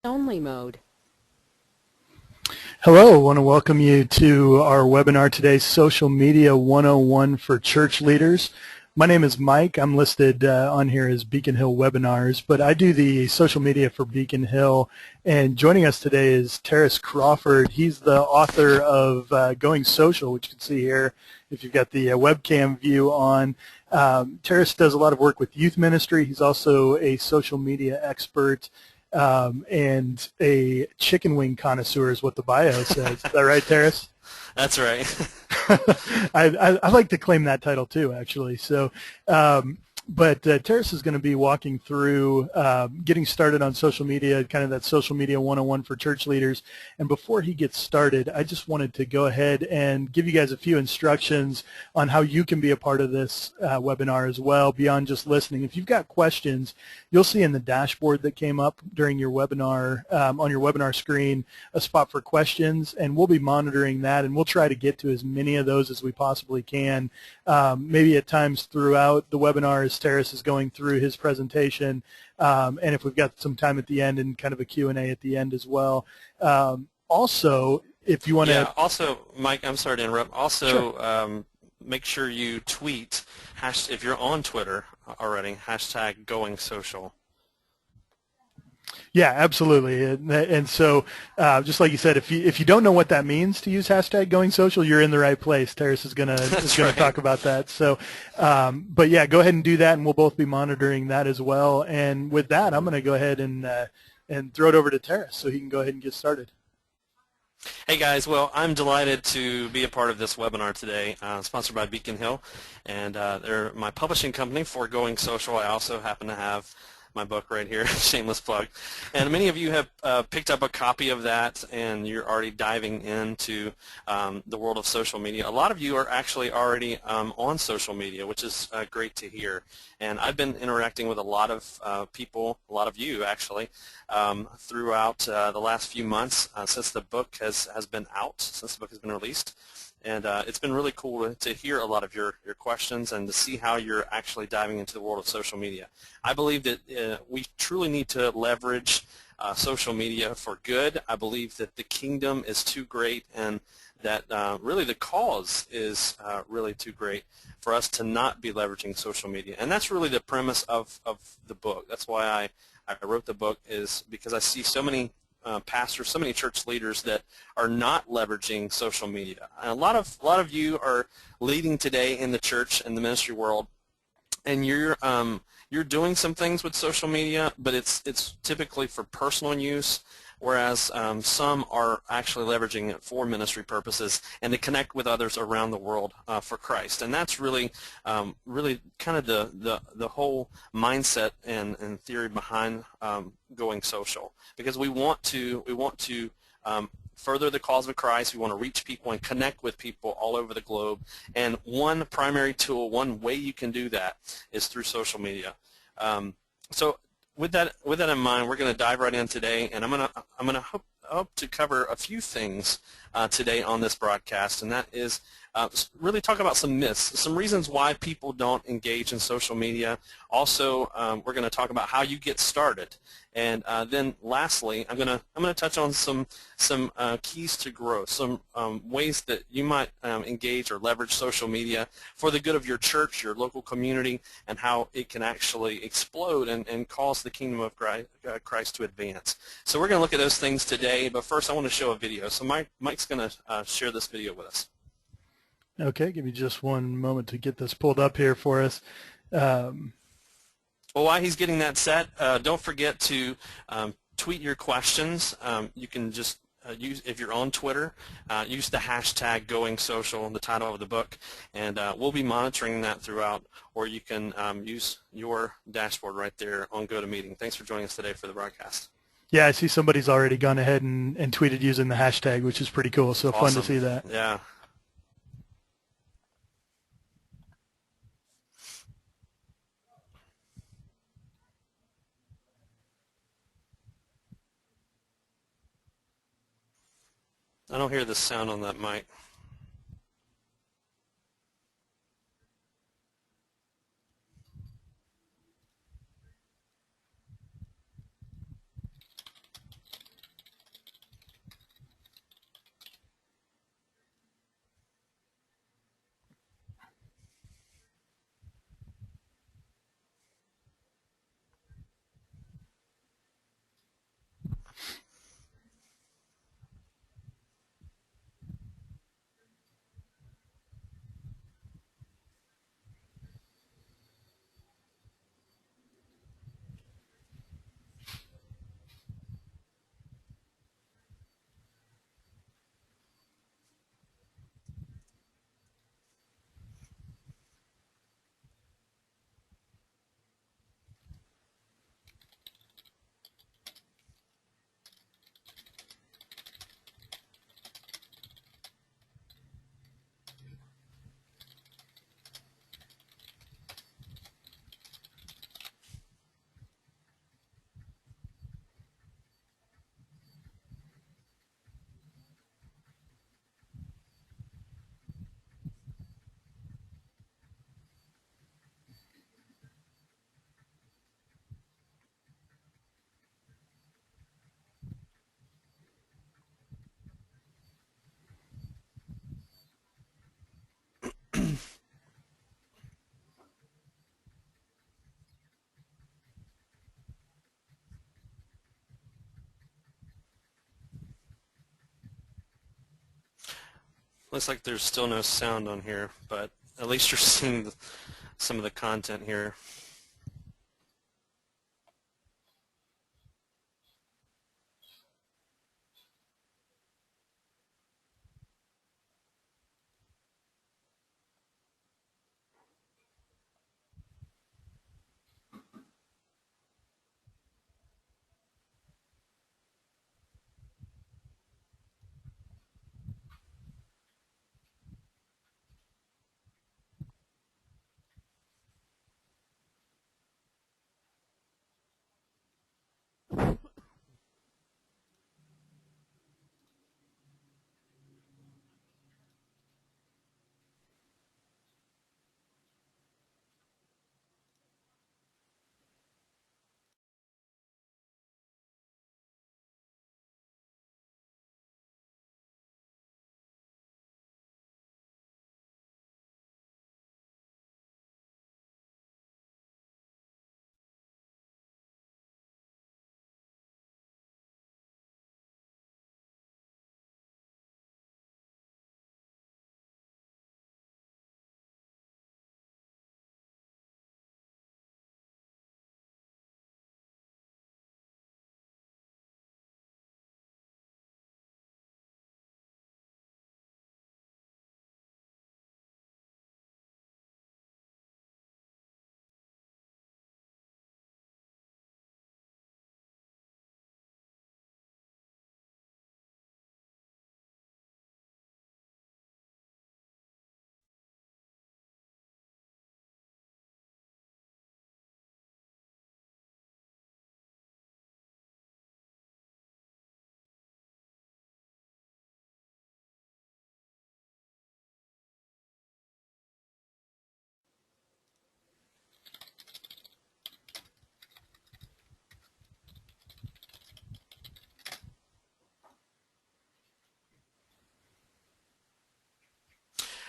Only mode. Hello, I want to welcome you to our webinar today, Social Media 101 for Church Leaders. My name is Mike. I'm listed on here as Beacon Hill Webinars, but I do the social media for Beacon Hill. And joining us today is Terrace Crawford. He's the author of Going Social, which you can see here if you've got the webcam view on. Terrace does a lot of work with youth ministry. He's also a social media expert. And a chicken wing connoisseur is what the bio says. Is that right, Terrace? That's right. I like to claim that title too, actually. So, but Terrace is going to be walking through getting started on social media, kind of that social media 101 for church leaders. And before he gets started, I just wanted to go ahead and give you guys a few instructions on how you can be a part of this webinar as well, beyond just listening. If you've got questions, you'll see in the dashboard that came up during your webinar, on your webinar screen, a spot for questions, and we'll be monitoring that, and we'll try to get to as many of those as we possibly can. Maybe at times throughout the webinar as Terrace is going through his presentation, and if we've got some time at the end and kind of a Q&A at the end as well. Also, if you want to... Yeah, also, Mike, I'm sorry to interrupt. Also, Sure. Make sure you tweet, if you're on Twitter already, hashtag Going Social. Yeah, absolutely. And so, just like you said, if you don't know what that means to use hashtag Going Social, you're in the right place. Terrace is gonna talk about that. So, but yeah, go ahead and do that, and we'll both be monitoring that as well. And with that, I'm gonna go ahead and throw it over to Terrace so he can go ahead and get started. Hey guys, well, I'm delighted to be a part of this webinar today, sponsored by Beacon Hill, and they're my publishing company for Going Social. I also happen to have my book right here, shameless plug, and many of you have picked up a copy of that, and you're already diving into the world of social media. A lot of you are actually already on social media, which is great to hear, and I've been interacting with a lot of people, a lot of you actually, throughout the last few months since the book has been out, since the book has been released. And it's been really cool to hear a lot of your questions and to see how you're actually diving into the world of social media. I believe that we truly need to leverage social media for good. I believe that the kingdom is too great, and that really the cause is really too great for us to not be leveraging social media. And that's really the premise of the book. That's why I wrote the book, is because I see so many pastors, so many church leaders that are not leveraging social media. And a lot of you are leading today in the church and the ministry world, and you're doing some things with social media, but it's typically for personal use, whereas some are actually leveraging it for ministry purposes and to connect with others around the world for Christ. And that's really kind of the whole mindset and theory behind Going Social, because we want to further the cause of Christ. We want to reach people and connect with people all over the globe. And one primary tool, one way you can do that is through social media. So with that in mind, we're going to dive right in today, and I'm going to hope to cover a few things today on this broadcast, and that is really talk about some myths, some reasons why people don't engage in social media. Also, we're going to talk about how you get started, and then lastly, I'm going to touch on some keys to growth, some ways that you might engage or leverage social media for the good of your church, your local community, and how it can actually explode and cause the kingdom of Christ to advance. So we're going to look at those things today, but first I want to show a video. So Mike's going to share this video with us. Okay, give me just one moment to get this pulled up here for us. Well, while he's getting that set, don't forget to tweet your questions. You can just use, if you're on Twitter, use the hashtag Going Social, the title of the book, and we'll be monitoring that throughout, or you can use your dashboard right there on GoToMeeting. Thanks for joining us today for the broadcast. Yeah, I see somebody's already gone ahead and tweeted using the hashtag, which is pretty cool, so Awesome. Fun to see that. Yeah. I don't hear the sound on that mic. Looks like there's still no sound on here, but at least you're seeing some of the content here.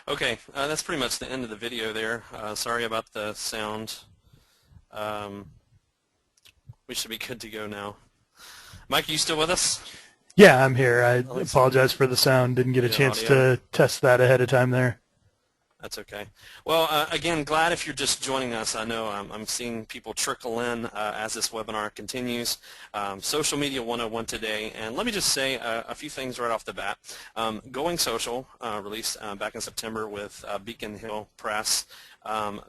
Okay, that's pretty much the end of the video there. Sorry about the sound. We should be good to go now. Mike, are you still with us? Yeah, I'm here. I apologize for the sound. Didn't get a chance to test that ahead of time there. That's okay. Well, again, glad if you're just joining us. I know I'm seeing people trickle in as this webinar continues. Social Media 101 today, and let me just say a few things right off the bat. Going Social, released back in September with Beacon Hill Press.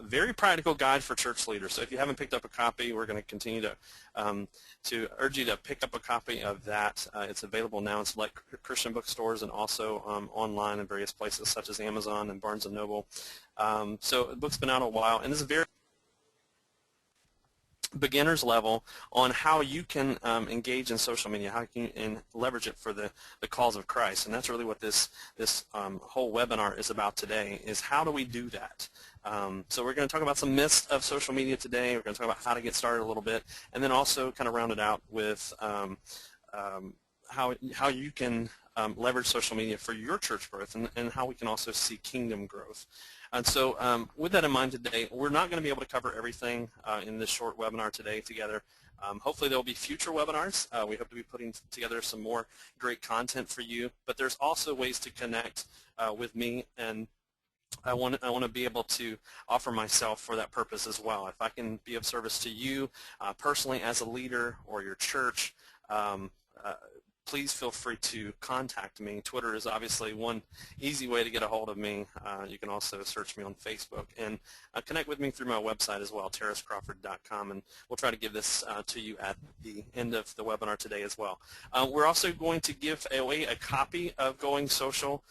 Very practical guide for church leaders. So if you haven't picked up a copy, we're going to continue to urge you to pick up a copy of that. It's available now in select Christian bookstores and also online in various places such as Amazon and Barnes & Noble. So the book's been out a while, and this is very beginner's level on how you can engage in social media, how you can leverage it for the cause of Christ. And that's really what this whole webinar is about today, is how do we do that? So we're going to talk about some myths of social media today. We're going to talk about how to get started a little bit, and then also kind of round it out with how you can leverage social media for your church growth, and how we can also see kingdom growth. And so with that in mind today, we're not going to be able to cover everything in this short webinar today together. Hopefully there will be future webinars. We hope to be putting together some more great content for you, but there's also ways to connect with me, and I want to be able to offer myself for that purpose as well. If I can be of service to you personally as a leader or your church, please feel free to contact me. Twitter is obviously one easy way to get a hold of me. You can also search me on Facebook and connect with me through my website as well, terrancecrawford.com, and we'll try to give this to you at the end of the webinar today as well. We're also going to give away a copy of Going Social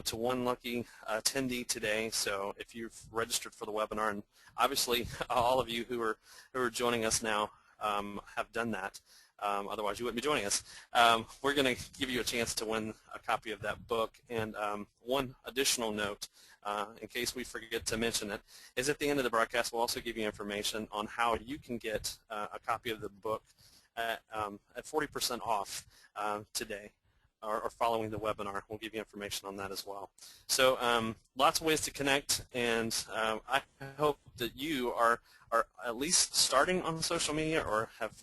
to one lucky attendee today. So if you've registered for the webinar, and obviously all of you who are joining us now have done that, otherwise you wouldn't be joining us. We're going to give you a chance to win a copy of that book. And one additional note, in case we forget to mention it, is at the end of the broadcast we'll also give you information on how you can get a copy of the book at 40% off today, or following the webinar. We'll give you information on that as well. So lots of ways to connect, and I hope that you are at least starting on social media, or have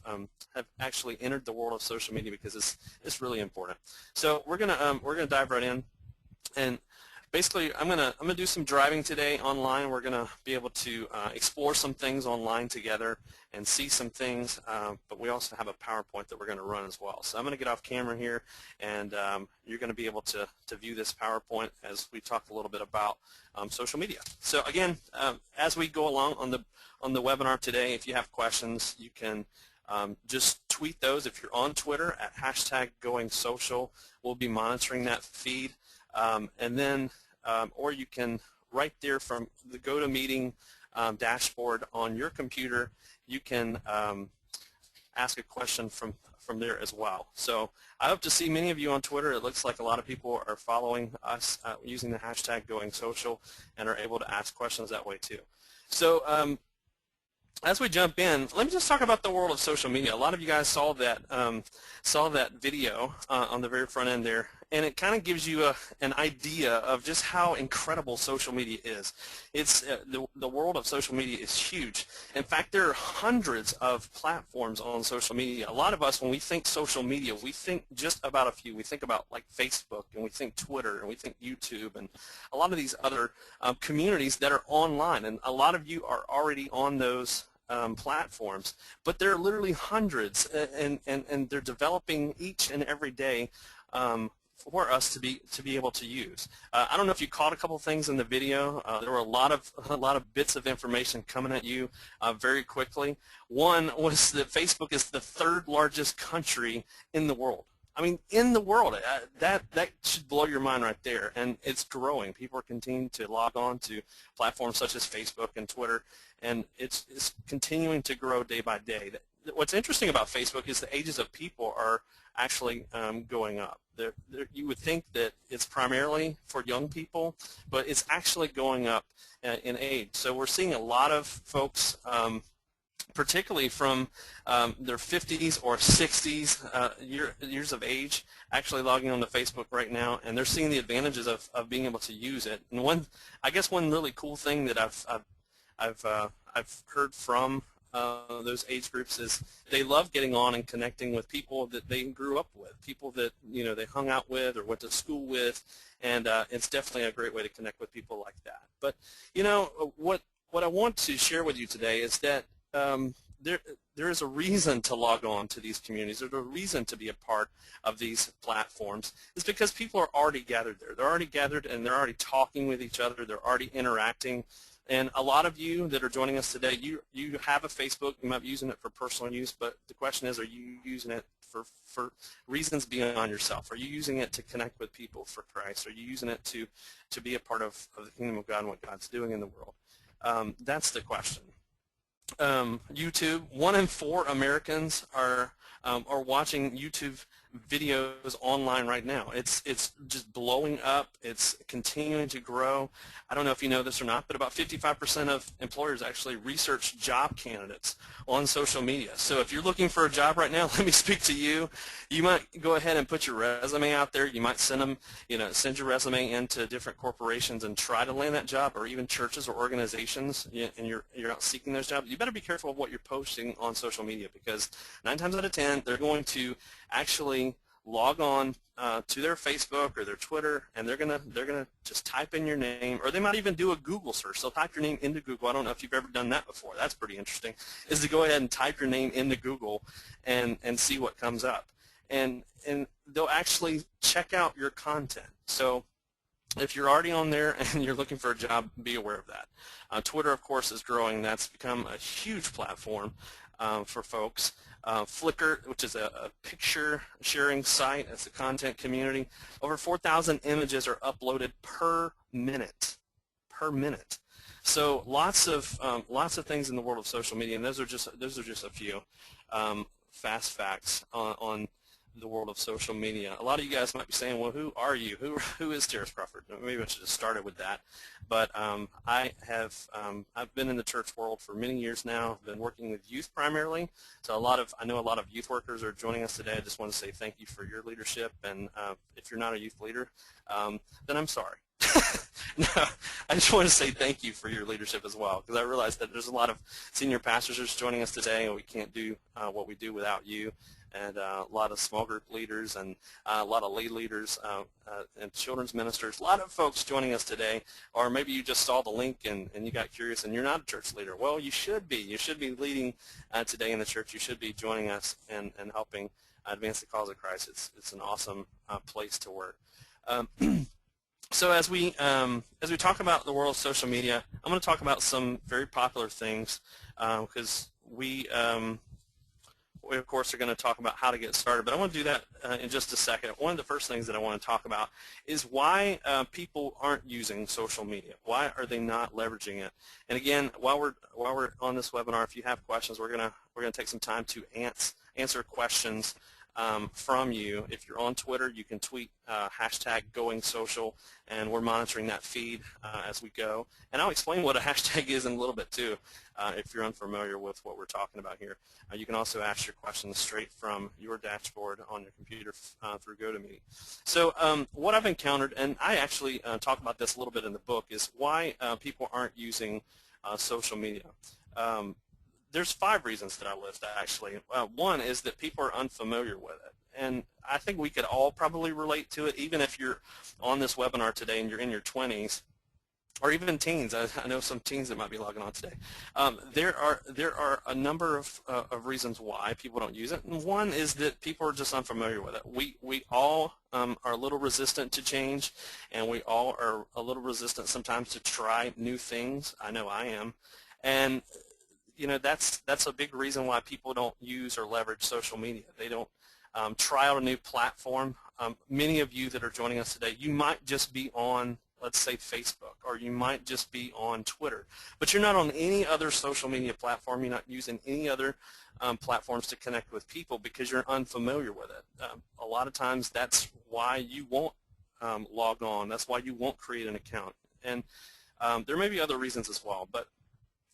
actually entered the world of social media, because it's really important. So we're gonna dive right in, and basically, I'm gonna do some driving today online. We're gonna be able to explore some things online together and see some things. But we also have a PowerPoint that we're gonna run as well. So I'm gonna get off camera here, and you're gonna be able to view this PowerPoint as we talk a little bit about social media. So again, as we go along on the webinar today, if you have questions, you can just tweet those. If you're on Twitter at #GoingSocial, we'll be monitoring that feed. And then, or you can, right there from the GoToMeeting dashboard on your computer, you can ask a question from there as well. So I hope to see many of you on Twitter. It looks like a lot of people are following us using the #GoingSocial and are able to ask questions that way too. So as we jump in, let me just talk about the world of social media. A lot of you guys saw that video on the very front end there, and it kind of gives you an idea of just how incredible social media is. It's the world of social media is huge. In fact, there are hundreds of platforms on social media. A lot of us, when we think social media, we think just about a few. We think about like Facebook, and we think Twitter, and we think YouTube, and a lot of these other communities that are online. And a lot of you are already on those platforms, but there are literally hundreds, and they're developing each and every day for us to be able to use. I don't know if you caught a couple things in the video. There were a lot of bits of information coming at you very quickly. One was that Facebook is the 3rd largest country in the world. I mean, in the world, that should blow your mind right there, and it's growing. People are continuing to log on to platforms such as Facebook and Twitter, and it's continuing to grow day by day. What's interesting about Facebook is the ages of people are actually going up. You would think that it's primarily for young people, but it's actually going up in age. So we're seeing a lot of folks, particularly from their 50s or 60s years of age, actually logging on to Facebook right now, and they're seeing the advantages of being able to use it. And I guess one really cool thing that I've heard from those age groups is they love getting on and connecting with people that they grew up with, people that they hung out with or went to school with, and it's definitely a great way to connect with people like that. But what I want to share with you today is that there is a reason to log on to these communities. There's a reason to be a part of these platforms. It's because people are already gathered there. They're already gathered, and they're already talking with each other. They're already interacting. And a lot of you that are joining us today, you have a Facebook. You might be using it for personal use, but the question is, are you using it for reasons beyond yourself? Are you using it to connect with people for Christ? Are you using it to be a part of the kingdom of God and what God's doing in the world? That's the question. YouTube, 1 in 4 Americans are watching YouTube videos online right now. It's just blowing up. It's continuing to grow. I don't know if you know this or not, but about 55% of employers actually research job candidates on social media. So if you're looking for a job right now, let me speak to you. You might go ahead and put your resume out there. You might send your resume into different corporations and try to land that job, or even churches or organizations, and you're out seeking those jobs. You better be careful of what you're posting on social media, because 9 times out of 10, they're going to actually log on to their Facebook or their Twitter, and they're gonna just type in your name, or they might even do a Google search. They'll type your name into Google. I don't know if you've ever done that before. That's pretty interesting, is to go ahead and type your name into Google and see what comes up. And they'll actually check out your content. So if you're already on there and you're looking for a job, be aware of that. Twitter, of course, is growing. That's become a huge platform for folks. Flickr, which is a picture sharing site, it's a content community. Over 4,000 images are uploaded per minute. So lots of things in the world of social media, and those are just a few fast facts on the world of social media. A lot of you guys might be saying, well, who are you? Who is Terrace Crawford? Maybe I should have started with that. But I've been in the church world for many years now. I've been working with youth primarily. So I know a lot of youth workers are joining us today. I just want to say thank you for your leadership. And if you're not a youth leader, then I'm sorry. No, I just want to say thank you for your leadership as well, because I realize that there's a lot of senior pastors just joining us today, and we can't do what we do without you. and a lot of small group leaders and a lot of lay leaders and children's ministers. A lot of folks joining us today, or maybe you just saw the link and you got curious and you're not a church leader. Well, you should be. You should be leading today in the church. You should be joining us and helping advance the cause of Christ. It's an awesome place to work. So as we talk about the world of social media, I'm going to talk about some very popular things because we of course are going to talk about how to get started, but I want to do that in just a second. One of the first things that I want to talk about is why people aren't using social media. Why are they not leveraging it? And again, while we're on this webinar, if you have questions, we're going to take some time to answer questions from you. If you're on Twitter, you can tweet hashtag #GoingSocial, and we're monitoring that feed as we go. And I'll explain what a hashtag is in a little bit too, if you're unfamiliar with what we're talking about here. You can also ask your questions straight from your dashboard on your computer through GoToMeeting. So what I've encountered, and I actually talk about this a little bit in the book, is why people aren't using social media. There's 5 reasons that I list, actually. One is that people are unfamiliar with it. And I think we could all probably relate to it, even if you're on this webinar today and you're in your 20s, or even teens. I know some teens that might be logging on today. There are a number of reasons why people don't use it. And one is that people are just unfamiliar with it. We all are a little resistant to change, and we all are a little resistant sometimes to try new things. I know I am. And you know, that's a big reason why people don't use or leverage social media. They don't try out a new platform. Many of you that are joining us today, you might just be on, let's say, Facebook, or you might just be on Twitter, but you're not on any other social media platform. You're not using any other platforms to connect with people because you're unfamiliar with it. A lot of times that's why you won't log on. That's why you won't create an account. And there may be other reasons as well, but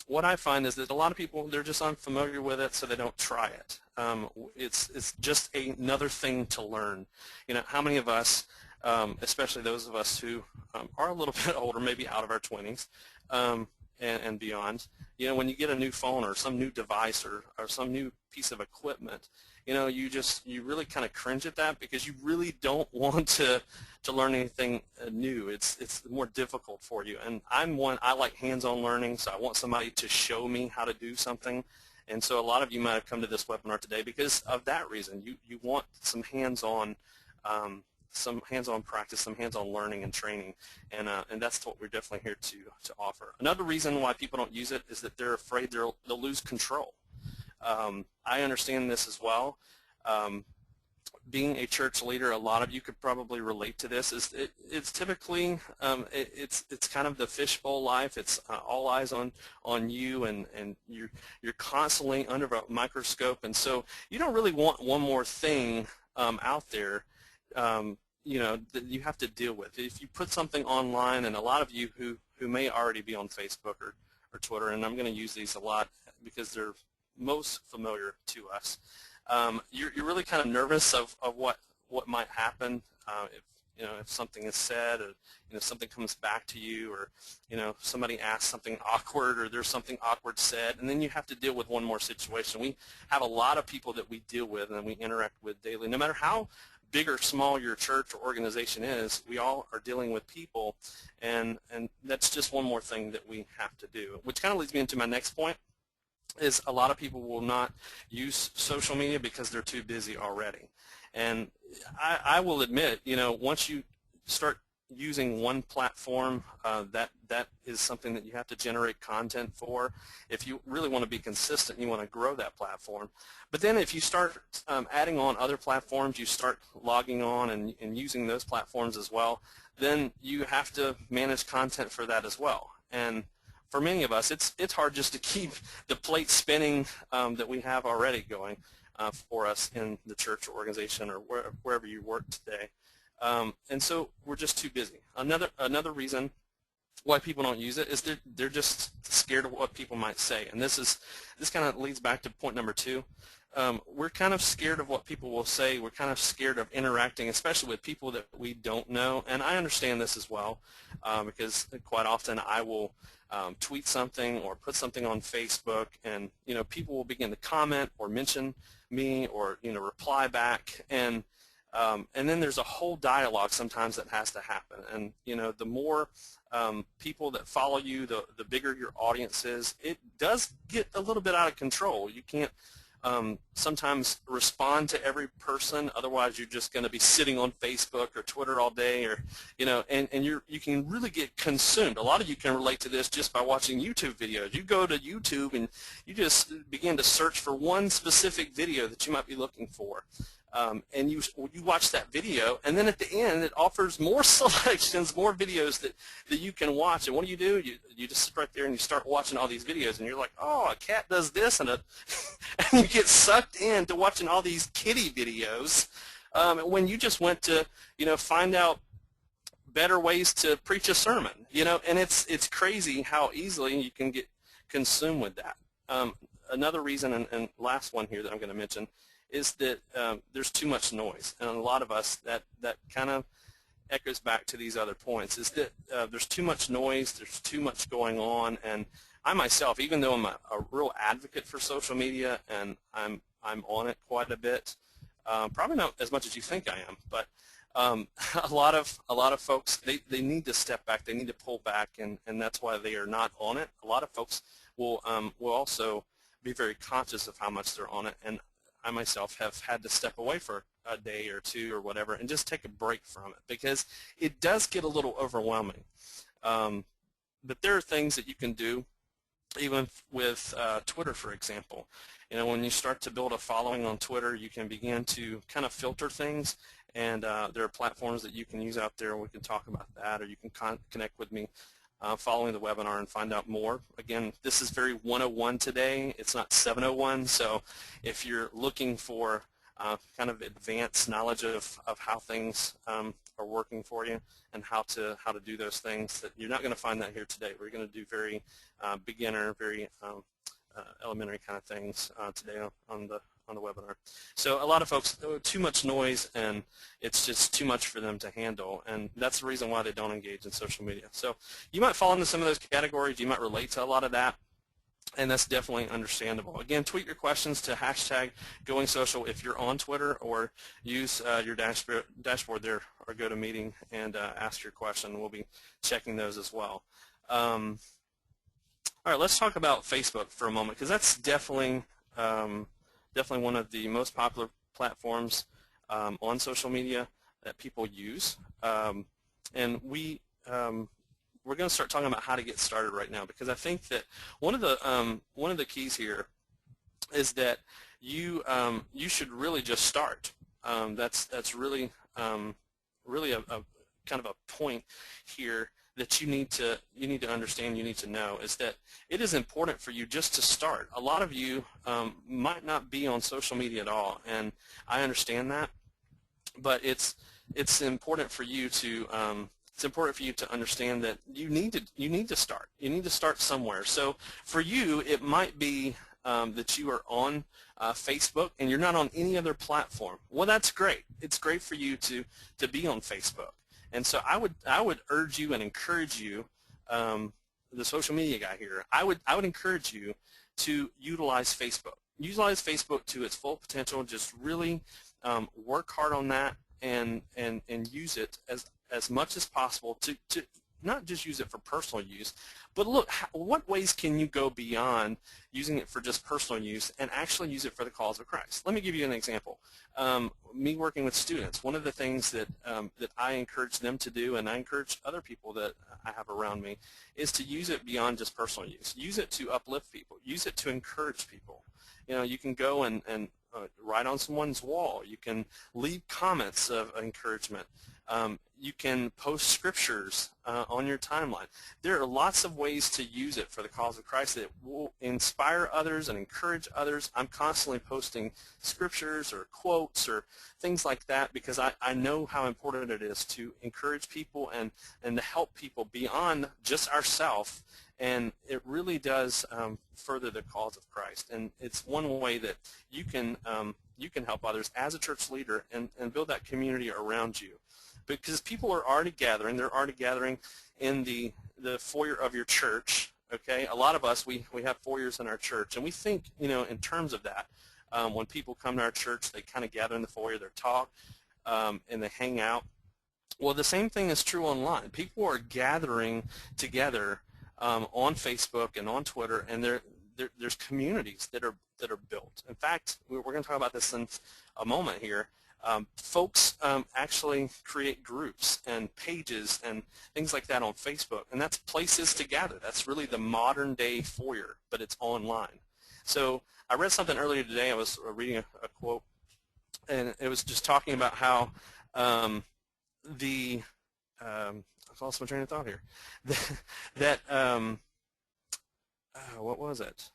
what I find is that a lot of people, they're just unfamiliar with it, so they don't try it. It's just another thing to learn. You know, how many of us, especially those of us who are a little bit older, maybe out of our 20s and beyond, you know, when you get a new phone or some new device or some new piece of equipment, you know, you really kind of cringe at that because you really don't want to learn anything new. It's more difficult for you. And I like hands-on learning, so I want somebody to show me how to do something. And so a lot of you might have come to this webinar today because of that reason. You want some hands-on practice, some hands-on learning and training, and that's what we're definitely here to offer. Another reason why people don't use it is that they're afraid they'll lose control. I understand this as well. Being a church leader, a lot of you could probably relate to this. It's typically it's kind of the fishbowl life. It's all eyes on you, and you're constantly under a microscope, and so you don't really want one more thing out there. You know, that you have to deal with. If you put something online, and a lot of you who may already be on Facebook or Twitter, and I'm going to use these a lot because they're most familiar to us, you're really kind of nervous of what might happen if something is said, or something comes back to you, or somebody asks something awkward, or there's something awkward said, and then you have to deal with one more situation. We have a lot of people that we deal with and we interact with daily. No matter how big or small your church or organization is, we all are dealing with people, and that's just one more thing that we have to do. Which kind of leads me into my next point, is a lot of people will not use social media because they're too busy already. And I will admit, once you start using one platform, that is something that you have to generate content for. If you really want to be consistent, you want to grow that platform. But then if you start adding on other platforms, you start logging on and using those platforms as well, then you have to manage content for that as well. And for many of us, it's hard just to keep the plate spinning that we have already going for us in the church or organization or wherever you work today. And so we're just too busy. Another reason why people don't use it is they're just scared of what people might say. And this kind of leads back to point number 2. We're kind of scared of what people will say. We're kind of scared of interacting, especially with people that we don't know. And I understand this as well, because quite often I will tweet something or put something on Facebook, and people will begin to comment or mention me or reply back, and then there's a whole dialogue sometimes that has to happen. And the more people that follow you, the bigger your audience is. It does get a little bit out of control. You can't sometimes respond to every person, otherwise you're just going to be sitting on Facebook or Twitter all day, or and you can really get consumed. A lot of you can relate to this just by watching YouTube videos. You go to YouTube and you just begin to search for one specific video that you might be looking for. And you watch that video, and then at the end it offers more selections, more videos that you can watch. And what do? You just sit right there and you start watching all these videos, and you're like, oh, a cat does this, and you get sucked into watching all these kitty videos when you just went to find out better ways to preach a sermon. And it's crazy how easily you can get consumed with that. Another reason, and last one here that I'm going to mention, is that there's too much noise, and a lot of us, that kind of echoes back to these other points, is that there's too much noise, there's too much going on. And I myself, even though I'm a real advocate for social media and I'm on it quite a bit, probably not as much as you think I am, but a lot of folks, they need to step back, they need to pull back, and that's why they are not on it. A lot of folks will also be very conscious of how much they're on it, and I myself have had to step away for a day or two or whatever and just take a break from it, because it does get a little overwhelming. But there are things that you can do, even with Twitter, for example. When you start to build a following on Twitter, you can begin to kind of filter things, and there are platforms that you can use out there, and we can talk about that, or you can connect with me following the webinar and find out more. Again, this is very 101 today. It's not 701, so if you're looking for kind of advanced knowledge of how things are working for you and how to do those things, that you're not going to find that here today. We're going to do very beginner, very elementary kind of things today on the webinar. So a lot of folks, too much noise, and it's just too much for them to handle, and that's the reason why they don't engage in social media. So you might fall into some of those categories, you might relate to a lot of that, and that's definitely understandable. Again, tweet your questions to #GoingSocial if you're on Twitter, or use your dashboard there, or go to meeting and ask your question. We'll be checking those as well. All right, let's talk about Facebook for a moment, because that's definitely one of the most popular platforms on social media that people use. And we're going to start talking about how to get started right now, because I think that one of the keys here is that you should really just start. That's really a kind of a point here that you need to understand, you need to know, is that it is important for you just to start. A lot of you might not be on social media at all, and I understand that, but it's important for you to understand that you need to start. You need to start somewhere. So for you, it might be that you are on Facebook and you're not on any other platform. Well, that's great. It's great for you to be on Facebook. And so I would urge you and encourage you, the social media guy here, I would encourage you to utilize Facebook. Utilize Facebook to its full potential. Just really work hard on that, and use it as much as possible to not just use it for personal use, but look, what ways can you go beyond using it for just personal use and actually use it for the cause of Christ? Let me give you an example. Me working with students, one of the things that I encourage them to do, and I encourage other people that I have around me, is to use it beyond just personal use. Use it to uplift people. Use it to encourage people. You can go and write on someone's wall. You can leave comments of encouragement. You can post scriptures on your timeline. There are lots of ways to use it for the cause of Christ that will inspire others and encourage others. I'm constantly posting scriptures or quotes or things like that because I know how important it is to encourage people and to help people beyond just ourselves. And it really does further the cause of Christ. And it's one way that you can help others as a church leader and build that community around you. Because people are already gathering. They're already gathering in the foyer of your church. Okay, a lot of us, we have foyers in our church, and we think, in terms of that. When people come to our church, they kind of gather in the foyer, they talk, and they hang out. Well, the same thing is true online. People are gathering together on Facebook and on Twitter, and there's communities that are built. In fact, we're going to talk about this in a moment here. Folks actually create groups and pages and things like that on Facebook, and that's places to gather. That's really the modern day foyer, but it's online. So I read something earlier today. I was reading a quote, and it was just talking about how I've lost my train of thought here. That what was it?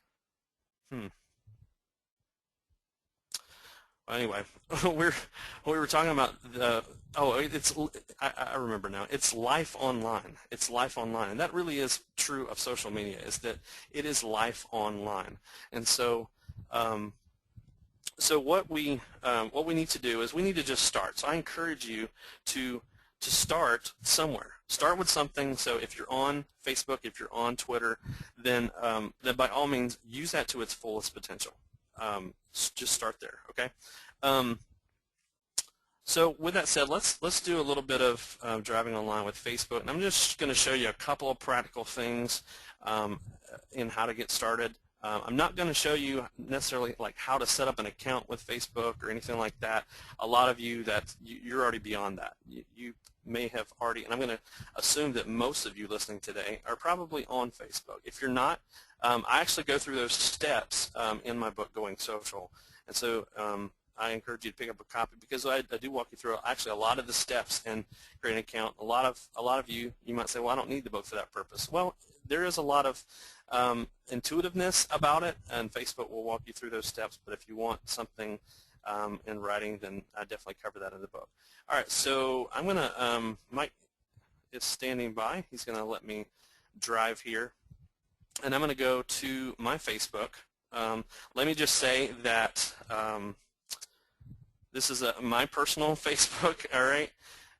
Anyway, we were talking about I remember now. It's life online. It's life online, and that really is true of social media. Is that it is life online, and so what we need to do is we need to just start. So I encourage you to start somewhere. Start with something. So if you're on Facebook, if you're on Twitter, then by all means use that to its fullest potential. Just start there, okay? So with that said, let's do a little bit of driving online with Facebook, and I'm just going to show you a couple of practical things in how to get started. I'm not going to show you necessarily like how to set up an account with Facebook or anything like that. A lot of you you're already beyond that. You may have already, and I'm going to assume that most of you listening today are probably on Facebook. If you're not, I actually go through those steps in my book, Going Social, and so I encourage you to pick up a copy because I do walk you through actually a lot of the steps in creating an account. A lot of you might say, well, I don't need the book for that purpose. Well, there is a lot of intuitiveness about it, and Facebook will walk you through those steps. But if you want something in writing, then I definitely cover that in the book. All right, so I'm going to, Mike is standing by. He's going to let me drive here. And I'm going to go to my Facebook. Let me just say that this is my personal Facebook, all right?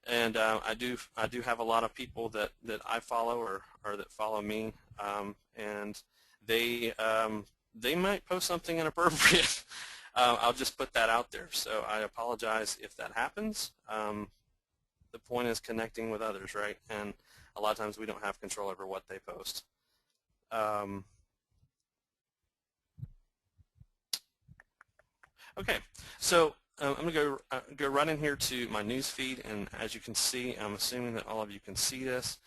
And I do have a lot of people that I follow or that follow me, and they might post something inappropriate. I'll just put that out there. So I apologize if that happens. The point is connecting with others, right? And a lot of times we don't have control over what they post. Okay, so I'm going to go right in here to my news feed, and as you can see, I'm assuming that all of you can see this.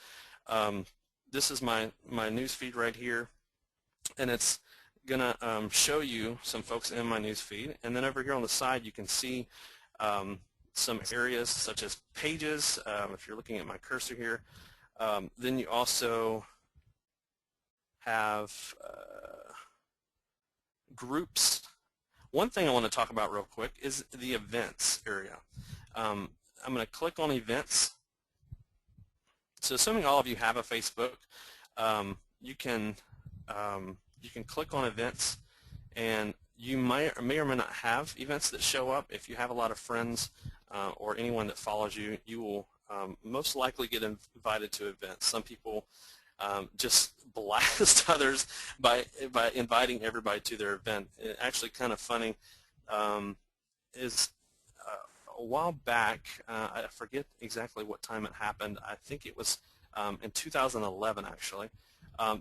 This is my news feed right here, and it's going to show you some folks in my news feed, and then over here on the side you can see some areas such as pages. If you're looking at my cursor here, then you also have groups. One thing I want to talk about real quick is the events area. I'm going to click on events. So assuming all of you have a Facebook, you can click on events, and you may or may not have events that show up. If you have a lot of friends or anyone that follows you, you will most likely get invited to events. Some people just blast others by inviting everybody to their event. It actually kind of funny is a while back, I forget exactly what time it happened. I think it was in 2011 actually.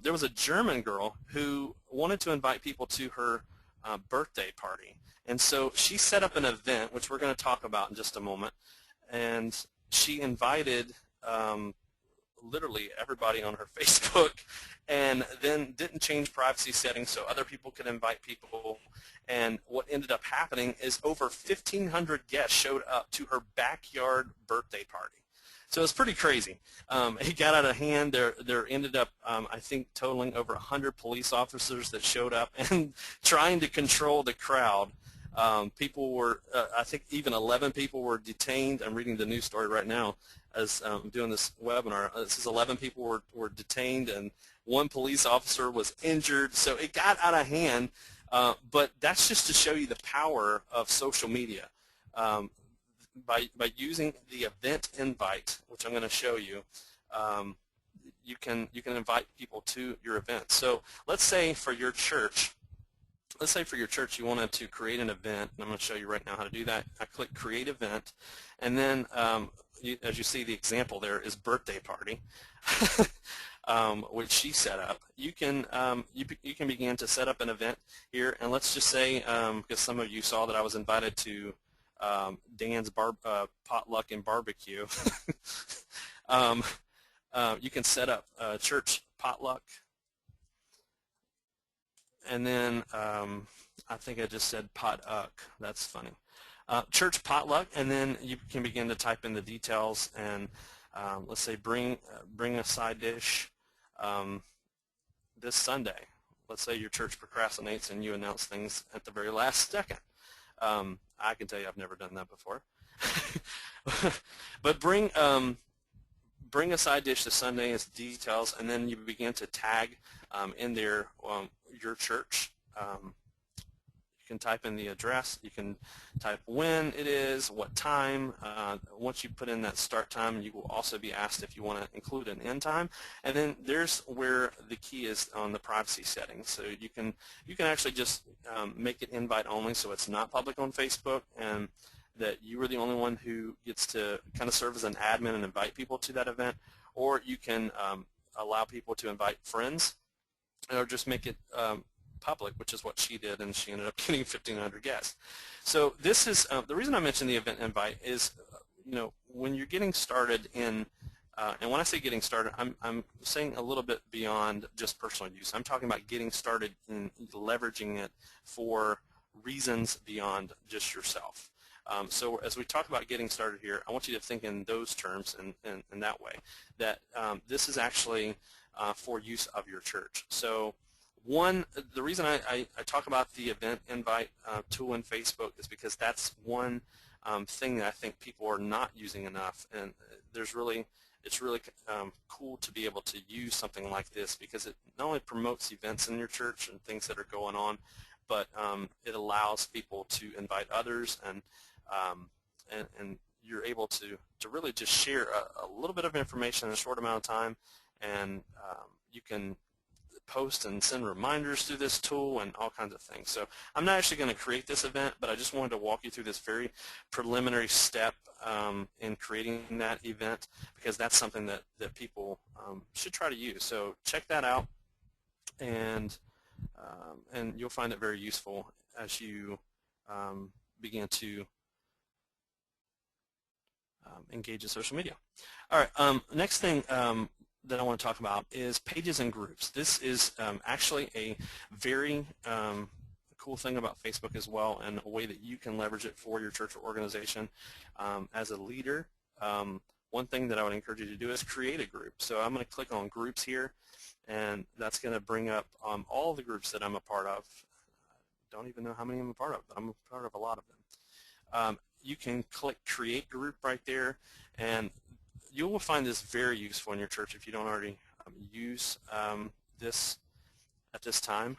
There was a German girl who wanted to invite people to her birthday party, and so she set up an event, which we're going to talk about in just a moment, and she invited literally everybody on her Facebook, and then didn't change privacy settings so other people could invite people. And what ended up happening is over 1,500 guests showed up to her backyard birthday party. So it's pretty crazy. It got out of hand. There ended up, I think, totaling over 100 police officers that showed up and trying to control the crowd. People were, I think even 11 people were detained. I'm reading the news story right now as I'm doing this webinar. It says 11 people were detained and one police officer was injured. So it got out of hand, but that's just to show you the power of social media. By using the event invite, which I'm going to show you, you can invite people to your event. So let's say for your church, you wanted to create an event, and I'm going to show you right now how to do that. I click Create Event, and then as you see, the example there is birthday party, which she set up. You can begin to set up an event here, and let's just say, because some of you saw that I was invited to Dan's potluck and barbecue. You can set up a church potluck, and then I think I just said potluck. That's funny. Church potluck, and then you can begin to type in the details, and let's say bring a side dish this Sunday. Let's say your church procrastinates and you announce things at the very last second. I can tell you I've never done that before. But bring a side dish this Sunday as details, and then you begin to tag in there your church. You can type in the address. You can type when it is, what time. Once you put in that start time, you will also be asked if you want to include an end time. And then there's where the key is on the privacy settings. So you can actually just make it invite only, so it's not public on Facebook, and that you are the only one who gets to kind of serve as an admin and invite people to that event. Or you can allow people to invite friends, or just make it public, which is what she did, and she ended up getting 1,500 guests. So this is the reason I mentioned the event invite is, when you're getting started in, and when I say getting started, I'm saying a little bit beyond just personal use. I'm talking about getting started in leveraging it for reasons beyond just yourself. So as we talk about getting started here, I want you to think in those terms and in that way, that this is actually for use of your church. So the reason I talk about the event invite tool in Facebook is because that's one thing that I think people are not using enough, and it's really cool to be able to use something like this, because it not only promotes events in your church and things that are going on, but it allows people to invite others, and you're able to really just share a little bit of information in a short amount of time, and you can post and send reminders through this tool and all kinds of things. So I'm not actually going to create this event, but I just wanted to walk you through this very preliminary step in creating that event, because that's something that people should try to use. So check that out, and you'll find it very useful as you begin to engage in social media. All right, next thing that I want to talk about is pages and groups. This is actually a very cool thing about Facebook as well, and a way that you can leverage it for your church or organization. As a leader, one thing that I would encourage you to do is create a group. So I'm going to click on groups here, and that's going to bring up all the groups that I'm a part of. I don't even know how many I'm a part of, but I'm a part of a lot of them. You can click create group right there, and you will find this very useful in your church if you don't already use this at this time.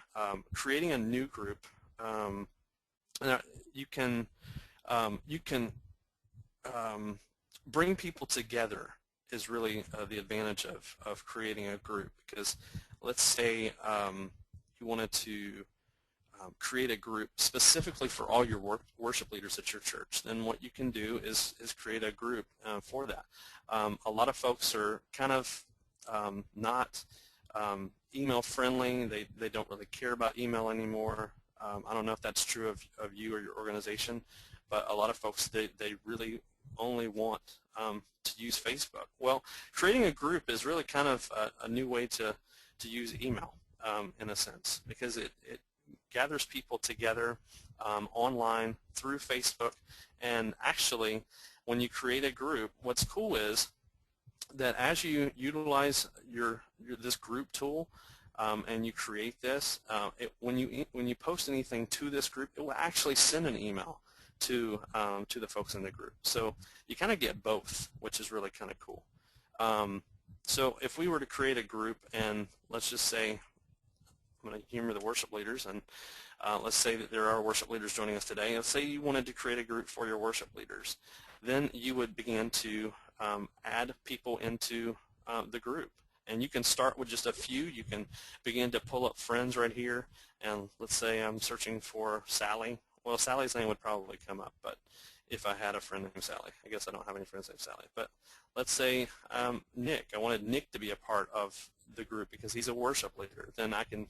Creating a new group, you can bring people together is really the advantage of creating a group, because let's say you wanted to create a group specifically for all your worship leaders at your church. Then what you can do is create a group for that. A lot of folks are kind of not email friendly. They don't really care about email anymore. I don't know if that's true of you or your organization, but a lot of folks, they really only want to to use Facebook? Well, creating a group is really kind of a new way to use email in a sense, because it gathers people together online through Facebook. And actually, when you create a group, what's cool is that as you utilize this group tool and you create this, when you post anything to this group, it will actually send an email to the folks in the group. So you kind of get both, which is really kind of cool. So if we were to create a group, and let's just say, I'm going to humor the worship leaders, and let's say that there are worship leaders joining us today. Let's say you wanted to create a group for your worship leaders. Then you would begin to add people into the group. And you can start with just a few. You can begin to pull up friends right here. And let's say I'm searching for Sally. Well, Sally's name would probably come up, but if I had a friend named Sally. I guess I don't have any friends named Sally. But let's say Nick. I wanted Nick to be a part of the group because he's a worship leader. Then I can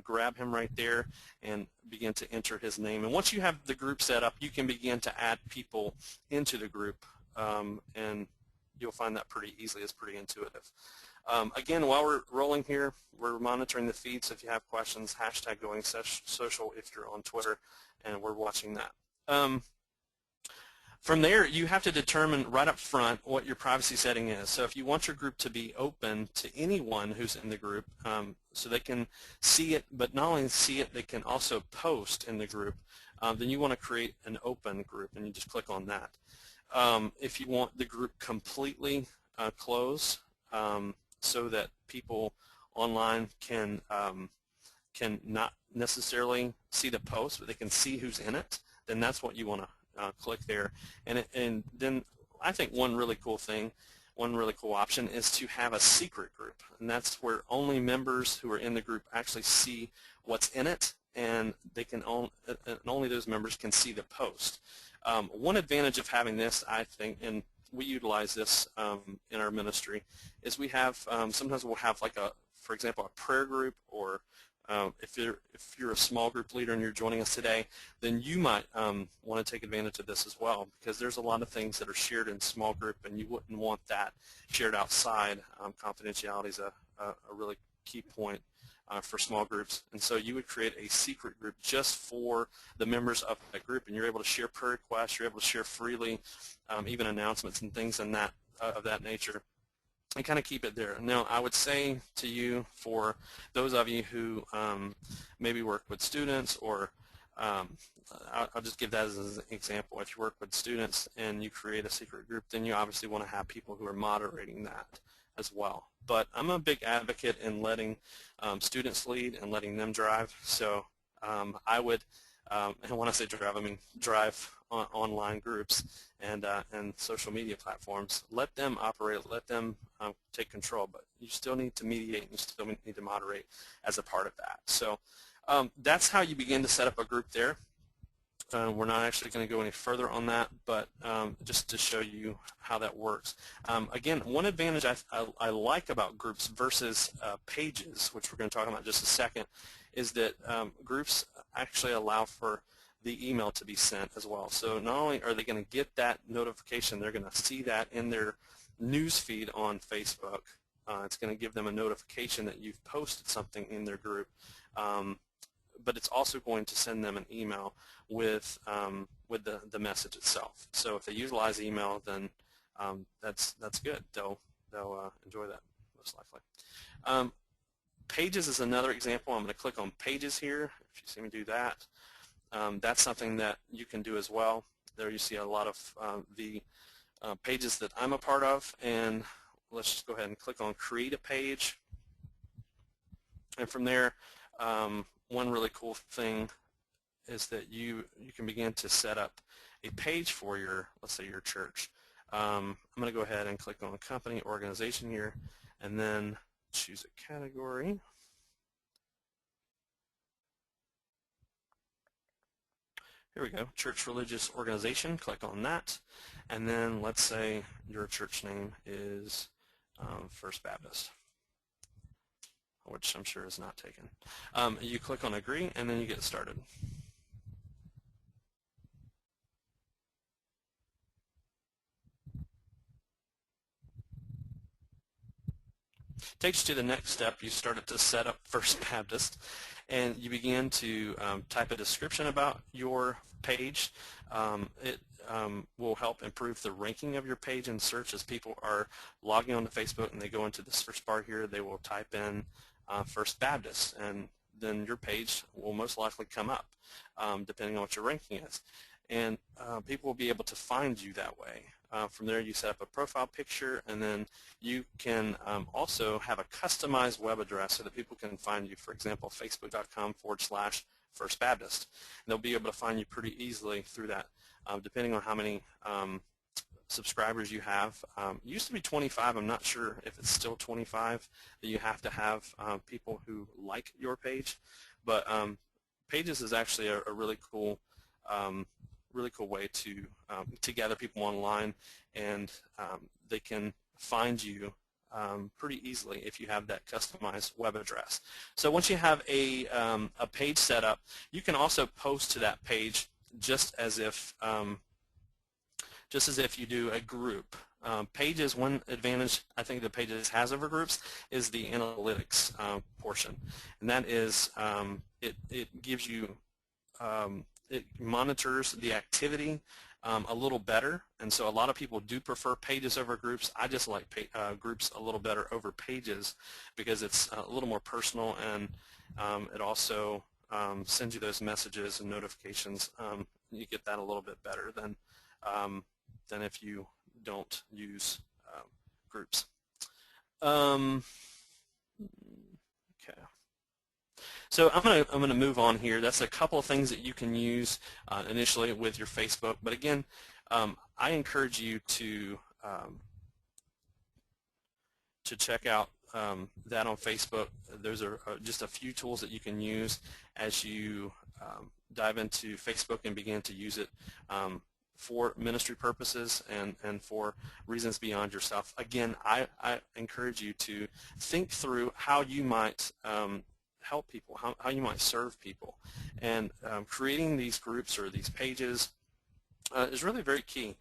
grab him right there and begin to enter his name. And once you have the group set up, you can begin to add people into the group, and you'll find that pretty easily. It's pretty intuitive. Again, while we're rolling here, we're monitoring the feed, so if you have questions, hashtag Going Social if you're on Twitter, and we're watching that. From there, you have to determine right up front what your privacy setting is. So if you want your group to be open to anyone who's in the group, so they can see it, but not only see it, they can also post in the group, then you want to create an open group, and you just click on that. If you want the group completely closed, so that people online can not necessarily see the post, but they can see who's in it, then that's what you want to click there. And then I think one really cool option is to have a secret group, and that's where only members who are in the group actually see what's in it, and they can only those members can see the post. One advantage of having this, I think, and we utilize this in our ministry, is we have sometimes we'll have like for example, a prayer group, or if you're a small group leader and you're joining us today, then you might want to take advantage of this as well, because there's a lot of things that are shared in small group, and you wouldn't want that shared outside. Confidentiality is a really key point for small groups, and so you would create a secret group just for the members of that group, and you're able to share prayer requests, you're able to share freely, even announcements and things of that nature, and kind of keep it there. Now, I would say to you, for those of you who maybe work with students, or I'll just give that as an example. If you work with students and you create a secret group, then you obviously want to have people who are moderating that as well. But I'm a big advocate in letting students lead and letting them drive. So I would, and when I say drive, I mean drive online groups and social media platforms. Let them operate, let them take control, but you still need to mediate and you still need to moderate as a part of that. So that's how you begin to set up a group there. We're not actually going to go any further on that, but just to show you how that works. Again, one advantage I like about groups versus pages, which we're going to talk about in just a second, is that groups actually allow for the email to be sent as well. So not only are they going to get that notification, they're going to see that in their news feed on Facebook. It's going to give them a notification that you've posted something in their group. But it's also going to send them an email with the message itself. So if they utilize email, then that's good. They'll enjoy that most likely. Pages is another example. I'm going to click on Pages here. If you see me do that, that's something that you can do as well. There you see a lot of the pages that I'm a part of, and let's just go ahead and click on Create a Page. And from there, one really cool thing is that you can begin to set up a page for your, let's say, your church. I'm going to go ahead and click on Company Organization here, and then choose a category. Here we go, Church Religious Organization. Click on that, and then let's say your church name is First Baptist, which I'm sure is not taken. You click on Agree, and then you get started. takes you to the next step. You started to set up First Baptist, and you begin to type a description about your page. It will help improve the ranking of your page in search. As people are logging onto Facebook and they go into the search bar here, they will type in First Baptist, and then your page will most likely come up, depending on what your ranking is. And people will be able to find you that way. From there, you set up a profile picture, and then you can also have a customized web address so that people can find you. For example, facebook.com/First Baptist. And they'll be able to find you pretty easily through that, depending on how many subscribers you have. It used to be 25. I'm not sure if it's still 25 that you have to have people who like your page. But Pages is actually a really cool way to gather people online, and they can find you pretty easily if you have that customized web address. So once you have a page set up, you can also post to that page just as if you do a group. Pages, one advantage I think that Pages has over groups is the analytics portion, and that is it gives you it monitors the activity a little better, and so a lot of people do prefer Pages over groups. I just like groups a little better over Pages because it's a little more personal, and it also sends you those messages and notifications. You get that a little bit better than if you don't use groups. Okay. So I'm gonna move on here. That's a couple of things that you can use initially with your Facebook. But again, I encourage you to check out that on Facebook. Those are just a few tools that you can use as you dive into Facebook and begin to use it for ministry purposes and for reasons beyond yourself. Again, I encourage you to think through how you might help people, how you might serve people. And creating these groups or these pages is really very key.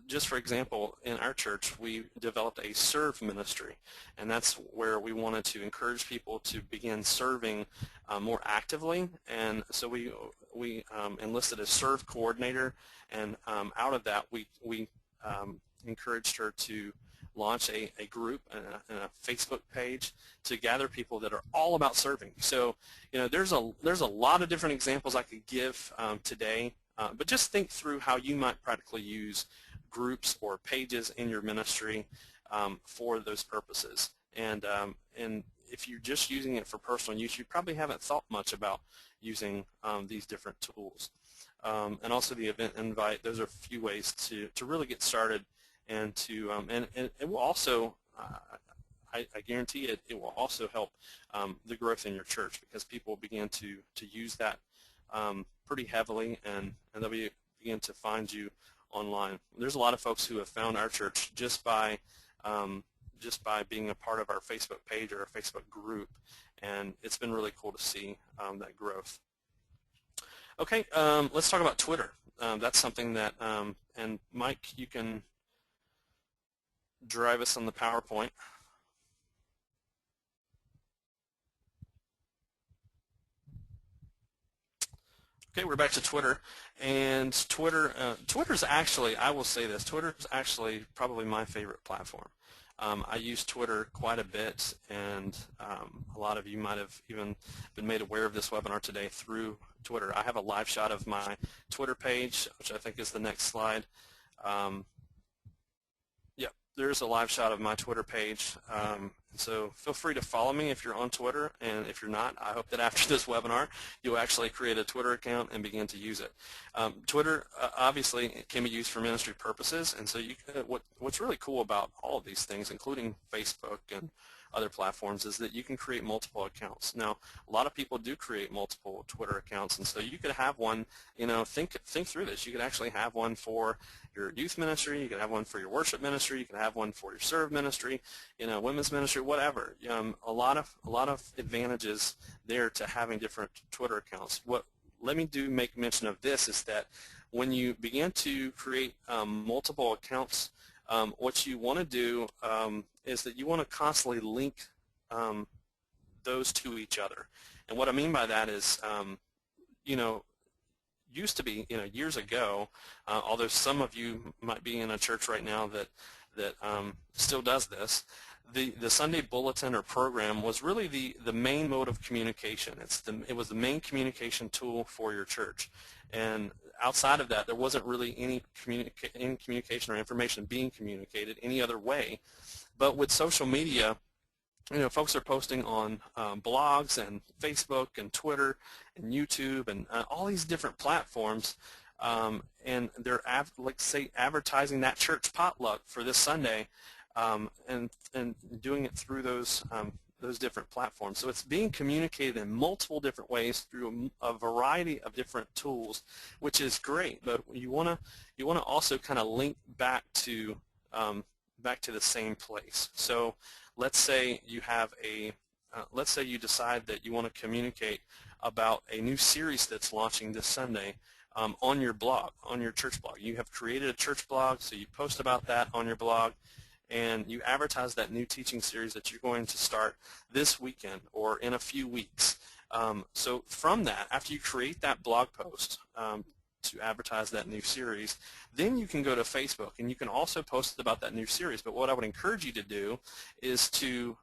Just for example, in our church, we developed a serve ministry, and that's where we wanted to encourage people to begin serving more actively. And so we enlisted a serve coordinator, and out of that, we encouraged her to launch a group and a Facebook page to gather people that are all about serving. So, there's a lot of different examples I could give today, but just think through how you might practically use groups or pages in your ministry for those purposes. And if you're just using it for personal use, you probably haven't thought much about using these different tools. And also the event invite. Those are a few ways to really get started, and to and it will also I guarantee it will also help the growth in your church, because people will begin to use that pretty heavily, and they'll begin to find you online. There's a lot of folks who have found our church just by being a part of our Facebook page or our Facebook group, and it's been really cool to see that growth. Okay, let's talk about Twitter. That's something that, and Mike, you can drive us on the PowerPoint. Okay, we're back to Twitter, and Twitter's actually, I will say this, Twitter's actually probably my favorite platform. I use Twitter quite a bit, and a lot of you might have even been made aware of this webinar today through Twitter. I have a live shot of my Twitter page, which I think is the next slide. Yep, there's a live shot of my Twitter page. So feel free to follow me if you're on Twitter, and if you're not, I hope that after this webinar you'll actually create a Twitter account and begin to use it. Twitter obviously can be used for ministry purposes, and so what's really cool about all of these things, including Facebook and other platforms, is that you can create multiple accounts. Now, a lot of people do create multiple Twitter accounts, and so you could have one, think through this. You could actually have one for your youth ministry, you could have one for your worship ministry, you could have one for your serve ministry, women's ministry, whatever. A lot of advantages there to having different Twitter accounts. Let me make mention of this is that when you begin to create multiple accounts, what you want to do is that you want to constantly link those to each other. And what I mean by that is, used to be, years ago, although some of you might be in a church right now that still does this, the Sunday bulletin or program was really the main mode of communication. It was the main communication tool for your church. And outside of that, there wasn't really any communication or information being communicated any other way. But with social media, folks are posting on blogs and Facebook and Twitter and YouTube and all these different platforms, and they're advertising that church potluck for this Sunday, and doing it through those different platforms. So it's being communicated in multiple different ways through a variety of different tools, which is great. But you want to also kind of link back to the same place. So let's say you have let's say you decide that you want to communicate about a new series that's launching this Sunday on your blog, on your church blog. You have created a church blog, so you post about that on your blog, and you advertise that new teaching series that you're going to start this weekend or in a few weeks. So from that, after you create that blog post to advertise that new series, then you can go to Facebook and you can also post about that new series. But what I would encourage you to do is to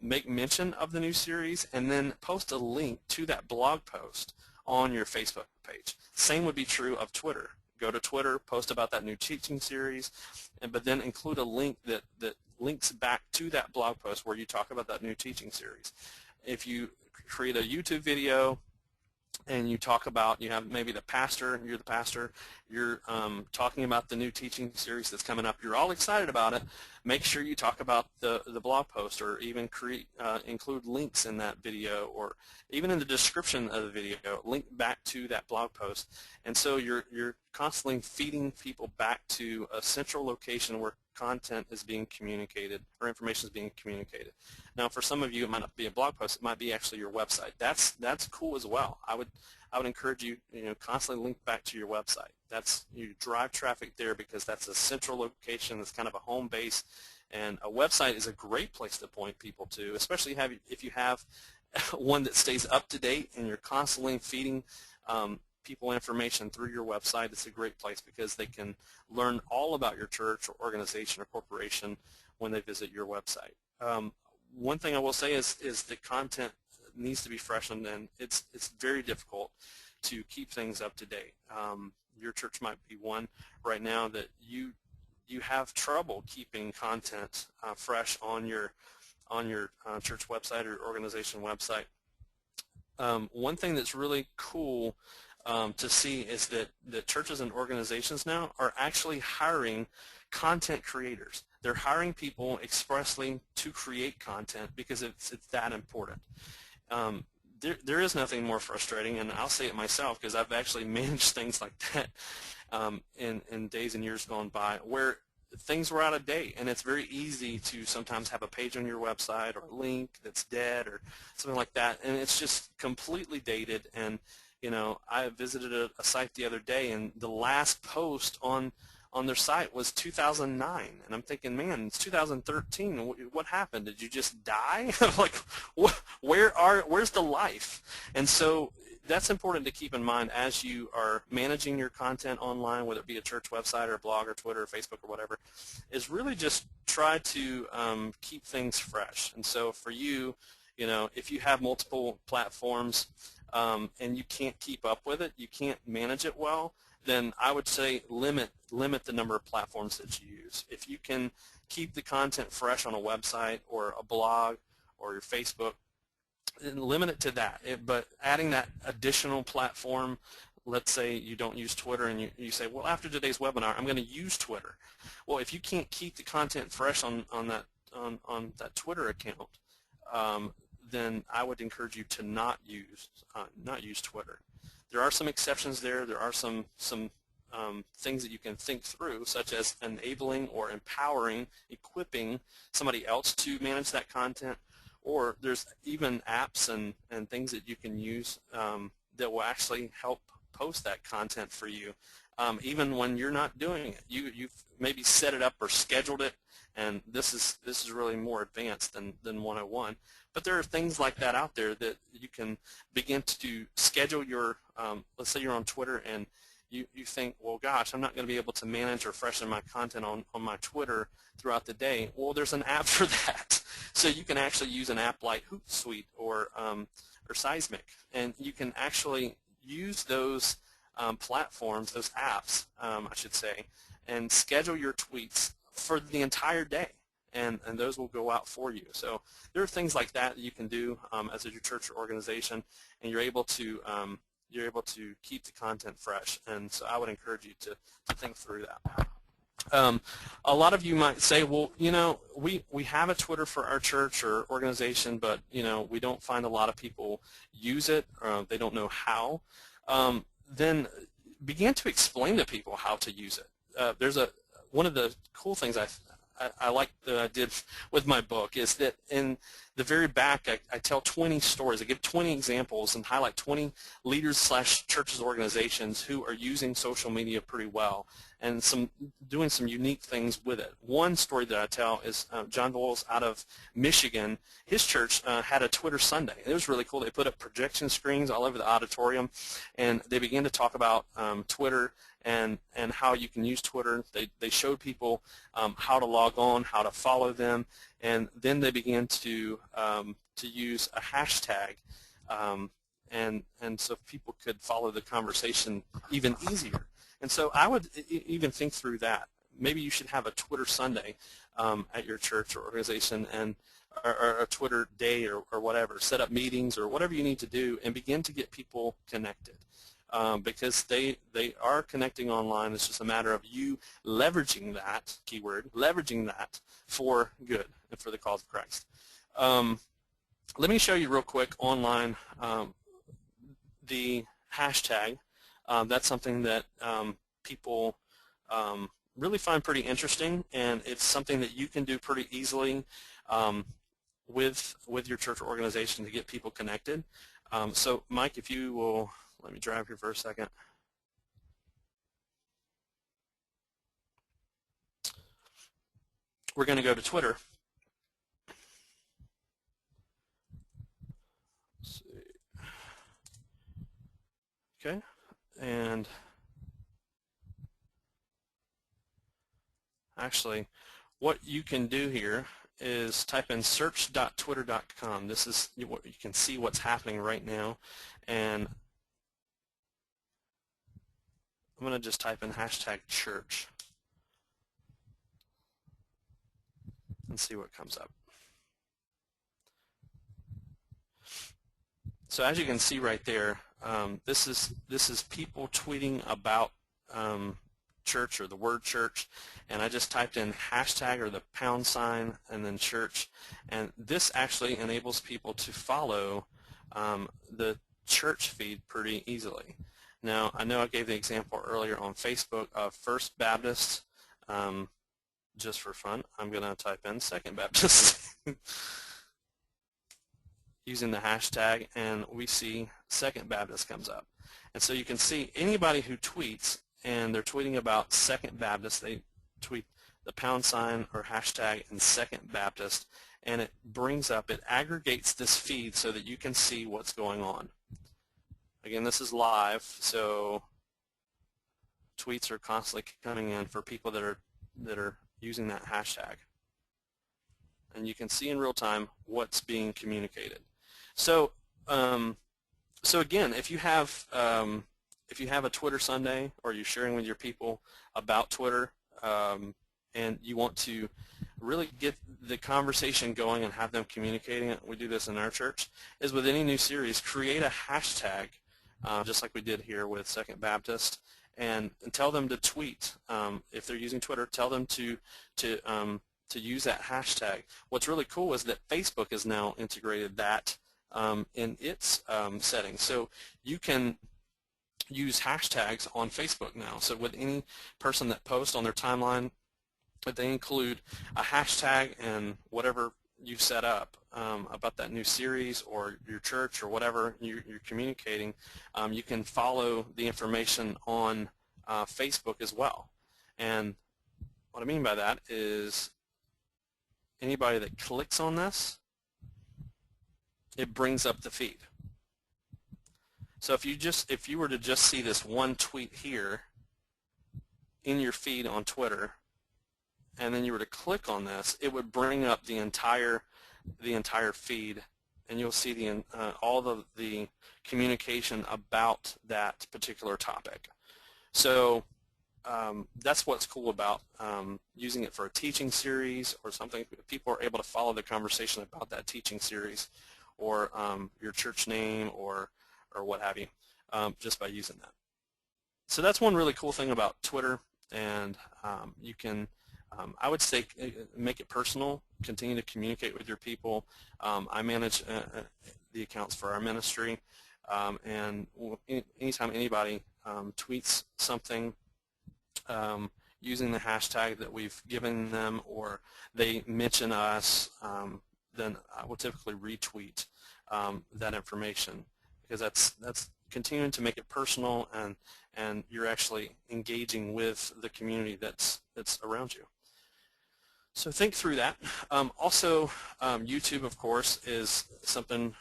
make mention of the new series and then post a link to that blog post on your Facebook page. Same would be true of Twitter. Go to Twitter, post about that new teaching series, but then include a link that links back to that blog post where you talk about that new teaching series. If you create a YouTube video and you talk about, you have maybe you're the pastor, you're talking about the new teaching series that's coming up, you're all excited about it, make sure you talk about the blog post, or even include links in that video, or even in the description of the video, link back to that blog post. And so you're constantly feeding people back to a central location where content is being communicated or information is being communicated. Now, for some of you, it might not be a blog post; it might be actually your website. That's cool as well. I would encourage you, constantly link back to your website. You drive traffic there because that's a central location. It's kind of a home base, and a website is a great place to point people to, especially if you have one that stays up to date and you're constantly feeding people information through your website. It's a great place because they can learn all about your church or organization or corporation when they visit your website. One thing I will say is the content needs to be fresh, and it's very difficult to keep things up to date. Your church might be one right now that you have trouble keeping content fresh on your church website or organization website. One thing that's really cool to see is that churches and organizations now are actually hiring content creators. They're hiring people expressly to create content because it's that important. There is nothing more frustrating, and I'll say it myself because I've actually managed things like that in days and years gone by, where things were out of date, and it's very easy to sometimes have a page on your website or a link that's dead or something like that, and it's just completely dated. And I visited a site the other day, and the last post on their site was 2009, and I'm thinking, man, it's 2013. What happened? Did you just die? Like, where's the life? And so that's important to keep in mind as you are managing your content online, whether it be a church website or a blog or Twitter or Facebook or whatever, is really just try to keep things fresh. And so for you, if you have multiple platforms and you can't keep up with it, you can't manage it well, then I would say limit the number of platforms that you use. If you can keep the content fresh on a website or a blog or your Facebook, limit it to that. But adding that additional platform, let's say you don't use Twitter and you say, well, after today's webinar, I'm going to use Twitter. Well, if you can't keep the content fresh on that Twitter account, then I would encourage you to not use Twitter. There are some exceptions there. There are some things that you can think through, such as enabling or empowering, equipping somebody else to manage that content. Or there's even apps and things that you can use that will actually help post that content for you. even when you're not doing it. You've maybe set it up or scheduled it, and this is really more advanced than 101. But there are things like that out there that you can begin to schedule your, let's say you're on Twitter and you think, well, gosh, I'm not going to be able to manage or freshen my content on my Twitter throughout the day. Well, there's an app for that. So you can actually use an app like Hootsuite or Seismic, and you can actually use those platforms, those apps, I should say, and schedule your tweets for the entire day, and those will go out for you. So there are things like that you can do as your church or organization, and you're able to keep the content fresh. And so I would encourage you to think through that. A lot of you might say, well, we have a Twitter for our church or organization, but we don't find a lot of people use it. They don't know how. Then begin to explain to people how to use it. There's one of the cool things I like that I did with my book is that in the very back I tell 20 stories. I give 20 examples and highlight 20 leaders / churches, organizations who are using social media pretty well and doing some unique things with it. One story that I tell is John Boyles out of Michigan. His church had a Twitter Sunday. It was really cool. They put up projection screens all over the auditorium, and they began to talk about Twitter and how you can use Twitter. They showed people how to log on, how to follow them, and then they began to use a hashtag, and so people could follow the conversation even easier. And so I would even think through that. Maybe you should have a Twitter Sunday at your church or organization, or a Twitter day or whatever. Set up meetings or whatever you need to do, and begin to get people connected. Because they are connecting online. It's just a matter of you leveraging that keyword, leveraging that for good and for the cause of Christ. Let me show you real quick online the hashtag. That's something that people really find pretty interesting, and it's something that you can do pretty easily with your church or organization to get people connected. So Mike, if you will, let me drive here for a second. We're going to go to Twitter. Let's see. Okay, and actually what you can do here is type in search.twitter.com. This is what you can see what's happening right now, and I'm going to just type in hashtag church and see what comes up. So as you can see right there, this is people tweeting about church or the word church, and I just typed in hashtag or the # and then church, and this actually enables people to follow the church feed pretty easily. Now, I know I gave the example earlier on Facebook of First Baptist. Just for fun, I'm going to type in Second Baptist using the hashtag, and we see Second Baptist comes up. And so you can see anybody who tweets, and they're tweeting about Second Baptist, they tweet the # or hashtag and Second Baptist, and it brings up, it aggregates this feed so that you can see what's going on. Again, this is live, so tweets are constantly coming in for people that are using that hashtag, and you can see in real time what's being communicated. So, so again, if you have a Twitter Sunday, or you're sharing with your people about Twitter, and you want to really get the conversation going and have them communicating it, we do this in our church, is with any new series, create a hashtag. Just like we did here with Second Baptist, and tell them to tweet. If they're using Twitter, tell them to use that hashtag. What's really cool is that Facebook has now integrated that in its settings. So you can use hashtags on Facebook now. So with any person that posts on their timeline, if they include a hashtag and whatever you've set up about that new series or your church or whatever you're communicating, you can follow the information on Facebook as well. And what I mean by that is anybody that clicks on this, it brings up the feed. So if you were to just see this one tweet here in your feed on Twitter, and then you were to click on this, it would bring up the entire feed, and you'll see all the communication about that particular topic. So that's what's cool about using it for a teaching series or something. People are able to follow the conversation about that teaching series, or your church name, or what have you, just by using that. So that's one really cool thing about Twitter, and you can, I would say, make it personal, continue to communicate with your people. I manage the accounts for our ministry, and anytime anybody tweets something using the hashtag that we've given them, or they mention us, then I will typically retweet that information, because that's continuing to make it personal, and you're actually engaging with the community that's around you. So think through that. Also, YouTube, of course, is something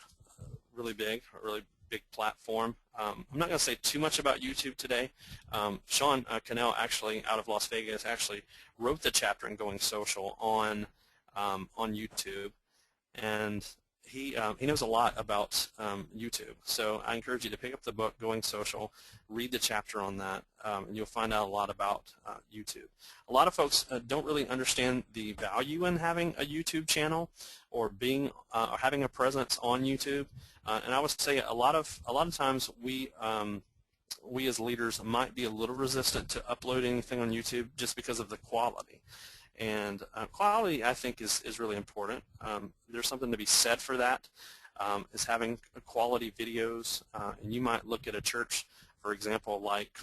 really big, a really big platform. I'm not going to say too much about YouTube today. Sean Cannell, actually out of Las Vegas, actually wrote the chapter in Going Social on YouTube, and he knows a lot about YouTube. So I encourage you to pick up the book Going Social, read the chapter on that, and you'll find out a lot about YouTube. A lot of folks don't really understand the value in having a YouTube channel, or being or having a presence on YouTube. And I would say a lot of times we as leaders might be a little resistant to upload anything on YouTube just because of the quality. And quality, I think, is really important. There's something to be said for that, is having quality videos. And you might look at a church, for example, like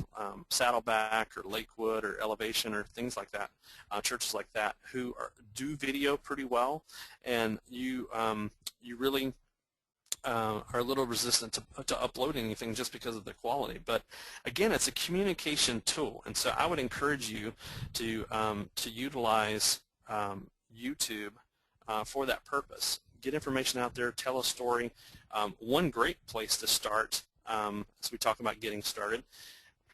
Saddleback or Lakewood or Elevation or things like that, churches like that, who do video pretty well, and you really are a little resistant to upload anything just because of the quality. But again, it's a communication tool, and so I would encourage you to utilize YouTube for that purpose. Get information out there, tell a story. One great place to start, as we talk about getting started,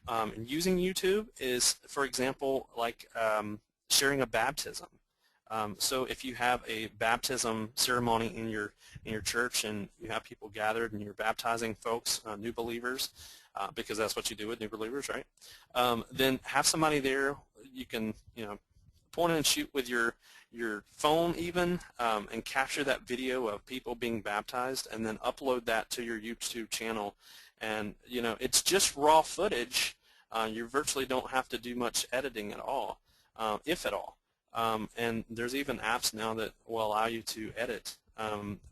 and using YouTube is, for example, like sharing a baptism. So if you have a baptism ceremony in your church, and you have people gathered and you're baptizing folks, new believers, because that's what you do with new believers, right? Then have somebody there. You can point and shoot with your phone even, and capture that video of people being baptized, and then upload that to your YouTube channel. And it's just raw footage. You virtually don't have to do much editing at all, if at all. And there's even apps now that will allow you to edit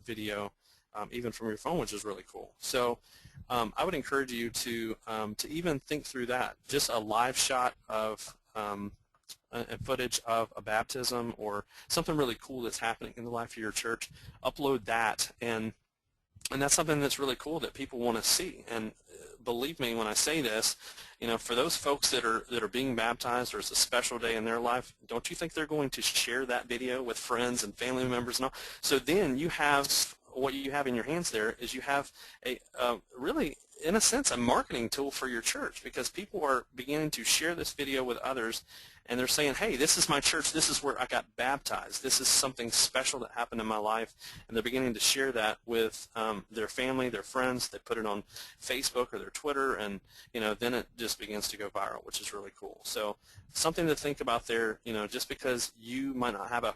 video even from your phone, which is really cool. So I would encourage you to even think through that. Just a live shot of footage of a baptism or something really cool that's happening in the life of your church. Upload that, and that's something that's really cool that people want to see. And believe me when I say this, for those folks that are being baptized, or it's a special day in their life, don't you think they're going to share that video with friends and family members and all? So then you have, what you have in your hands there is you have a really, in a sense, a marketing tool for your church, because people are beginning to share this video with others, and they're saying, hey, this is my church, this is where I got baptized, this is something special that happened in my life, and they're beginning to share that with their family, their friends. They put it on Facebook or their Twitter, and then it just begins to go viral, which is really cool. So something to think about there. Just because you might not have an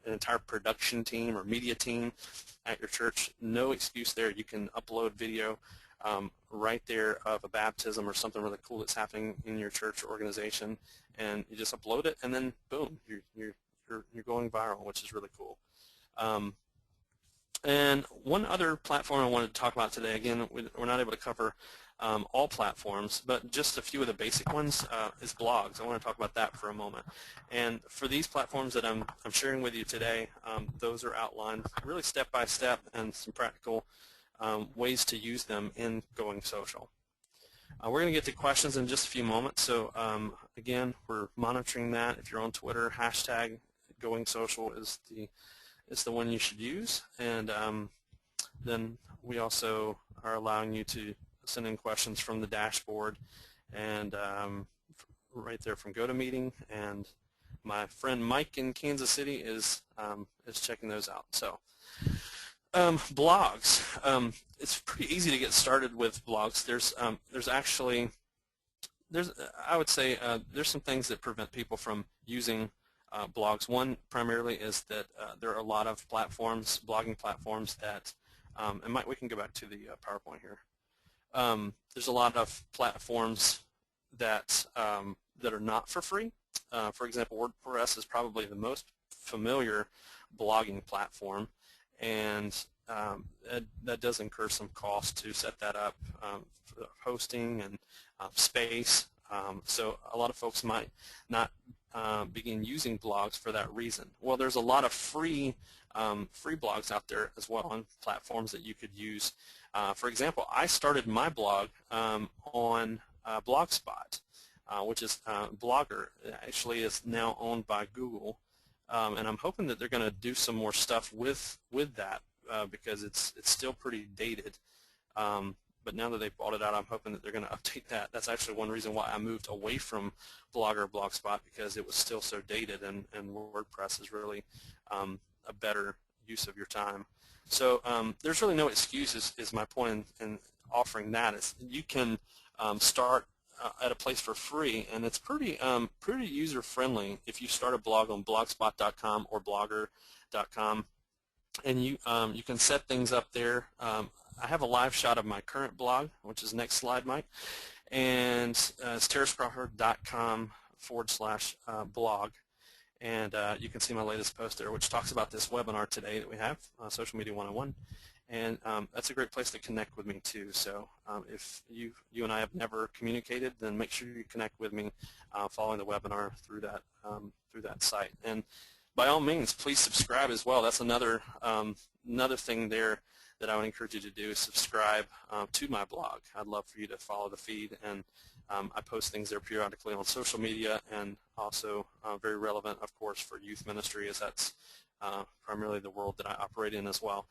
entire production team or media team at your church, no excuse there. You can upload video right there of a baptism or something really cool that's happening in your church or organization, and you just upload it, and then boom, you're going viral, which is really cool. And one other platform I wanted to talk about today, again, we're not able to cover all platforms, but just a few of the basic ones, is blogs. I want to talk about that for a moment. And for these platforms that I'm sharing with you today, those are outlined really step by step, and some practical ways to use them in Going Social. We're going to get to questions in just a few moments. So again, we're monitoring that. If you're on Twitter, hashtag Going Social is the one you should use. And then we also are allowing you to send in questions from the dashboard and right there from GoToMeeting. And my friend Mike in Kansas City is checking those out. So blogs. It's pretty easy to get started with blogs. I would say there's some things that prevent people from using blogs. One primarily is that there are a lot of platforms, blogging platforms that, and Mike, we can go back to the PowerPoint here. There's a lot of platforms that that are not for free. For example, WordPress is probably the most familiar blogging platform, and that does incur some cost to set that up for hosting and space. So a lot of folks might not begin using blogs for that reason. Well, there's a lot of free blogs out there as well on platforms that you could use. For example, I started my blog on Blogspot, which is Blogger. It actually is now owned by Google, and I'm hoping that they're going to do some more stuff with that because it's still pretty dated. But now that they've bought it out, I'm hoping that they're going to update that. That's actually one reason why I moved away from Blogger, Blogspot, because it was still so dated, and WordPress is really a better use of your time. So there's really no excuses, is my point in offering that. Is you can start at a place for free, and it's pretty user-friendly if you start a blog on blogspot.com or blogger.com, and you can set things up there. I have a live shot of my current blog, which is next slide, Mike, and it's terrencrawford.com/blog, and you can see my latest post there, which talks about this webinar today that we have, Social Media 101, and that's a great place to connect with me too. So if you and I have never communicated, then make sure you connect with me following the webinar through that site. And by all means, please subscribe as well. That's another thing there that I would encourage you to do, is subscribe to my blog. I'd love for you to follow the feed, and I post things there periodically on social media, and also very relevant, of course, for youth ministry, as that's primarily the world that I operate in as well.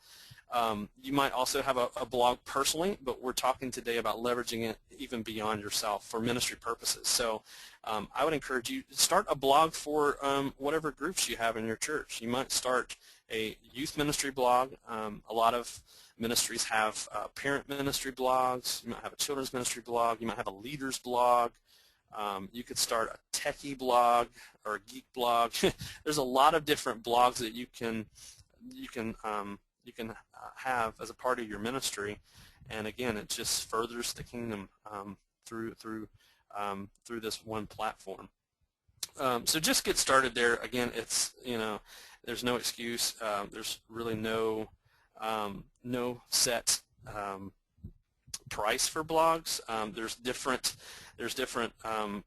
You might also have a blog personally, but we're talking today about leveraging it even beyond yourself for ministry purposes. So I would encourage you to start a blog for whatever groups you have in your church. You might start a youth ministry blog. A lot of ministries have parent ministry blogs. You might have a children's ministry blog. You might have a leaders blog. You could start a techie blog or a geek blog. There's a lot of different blogs that you can have as a part of your ministry, and again, it just furthers the kingdom through this one platform. So just get started there. Again, it's there's no excuse. There's really no set price for blogs. There's different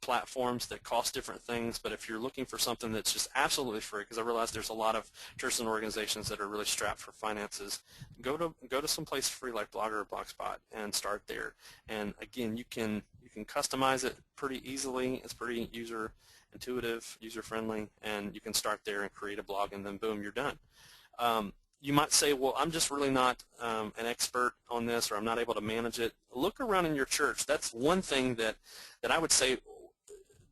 platforms that cost different things, but if you're looking for something that's just absolutely free, because I realize there's a lot of churches and organizations that are really strapped for finances, go to some place free like Blogger or Blogspot and start there. And again, you can customize it pretty easily. It's pretty intuitive, user-friendly, and you can start there and create a blog, and then boom, you're done. You might say, well, I'm just really not an expert on this, or I'm not able to manage it. Look around in your church. That's one thing that I would say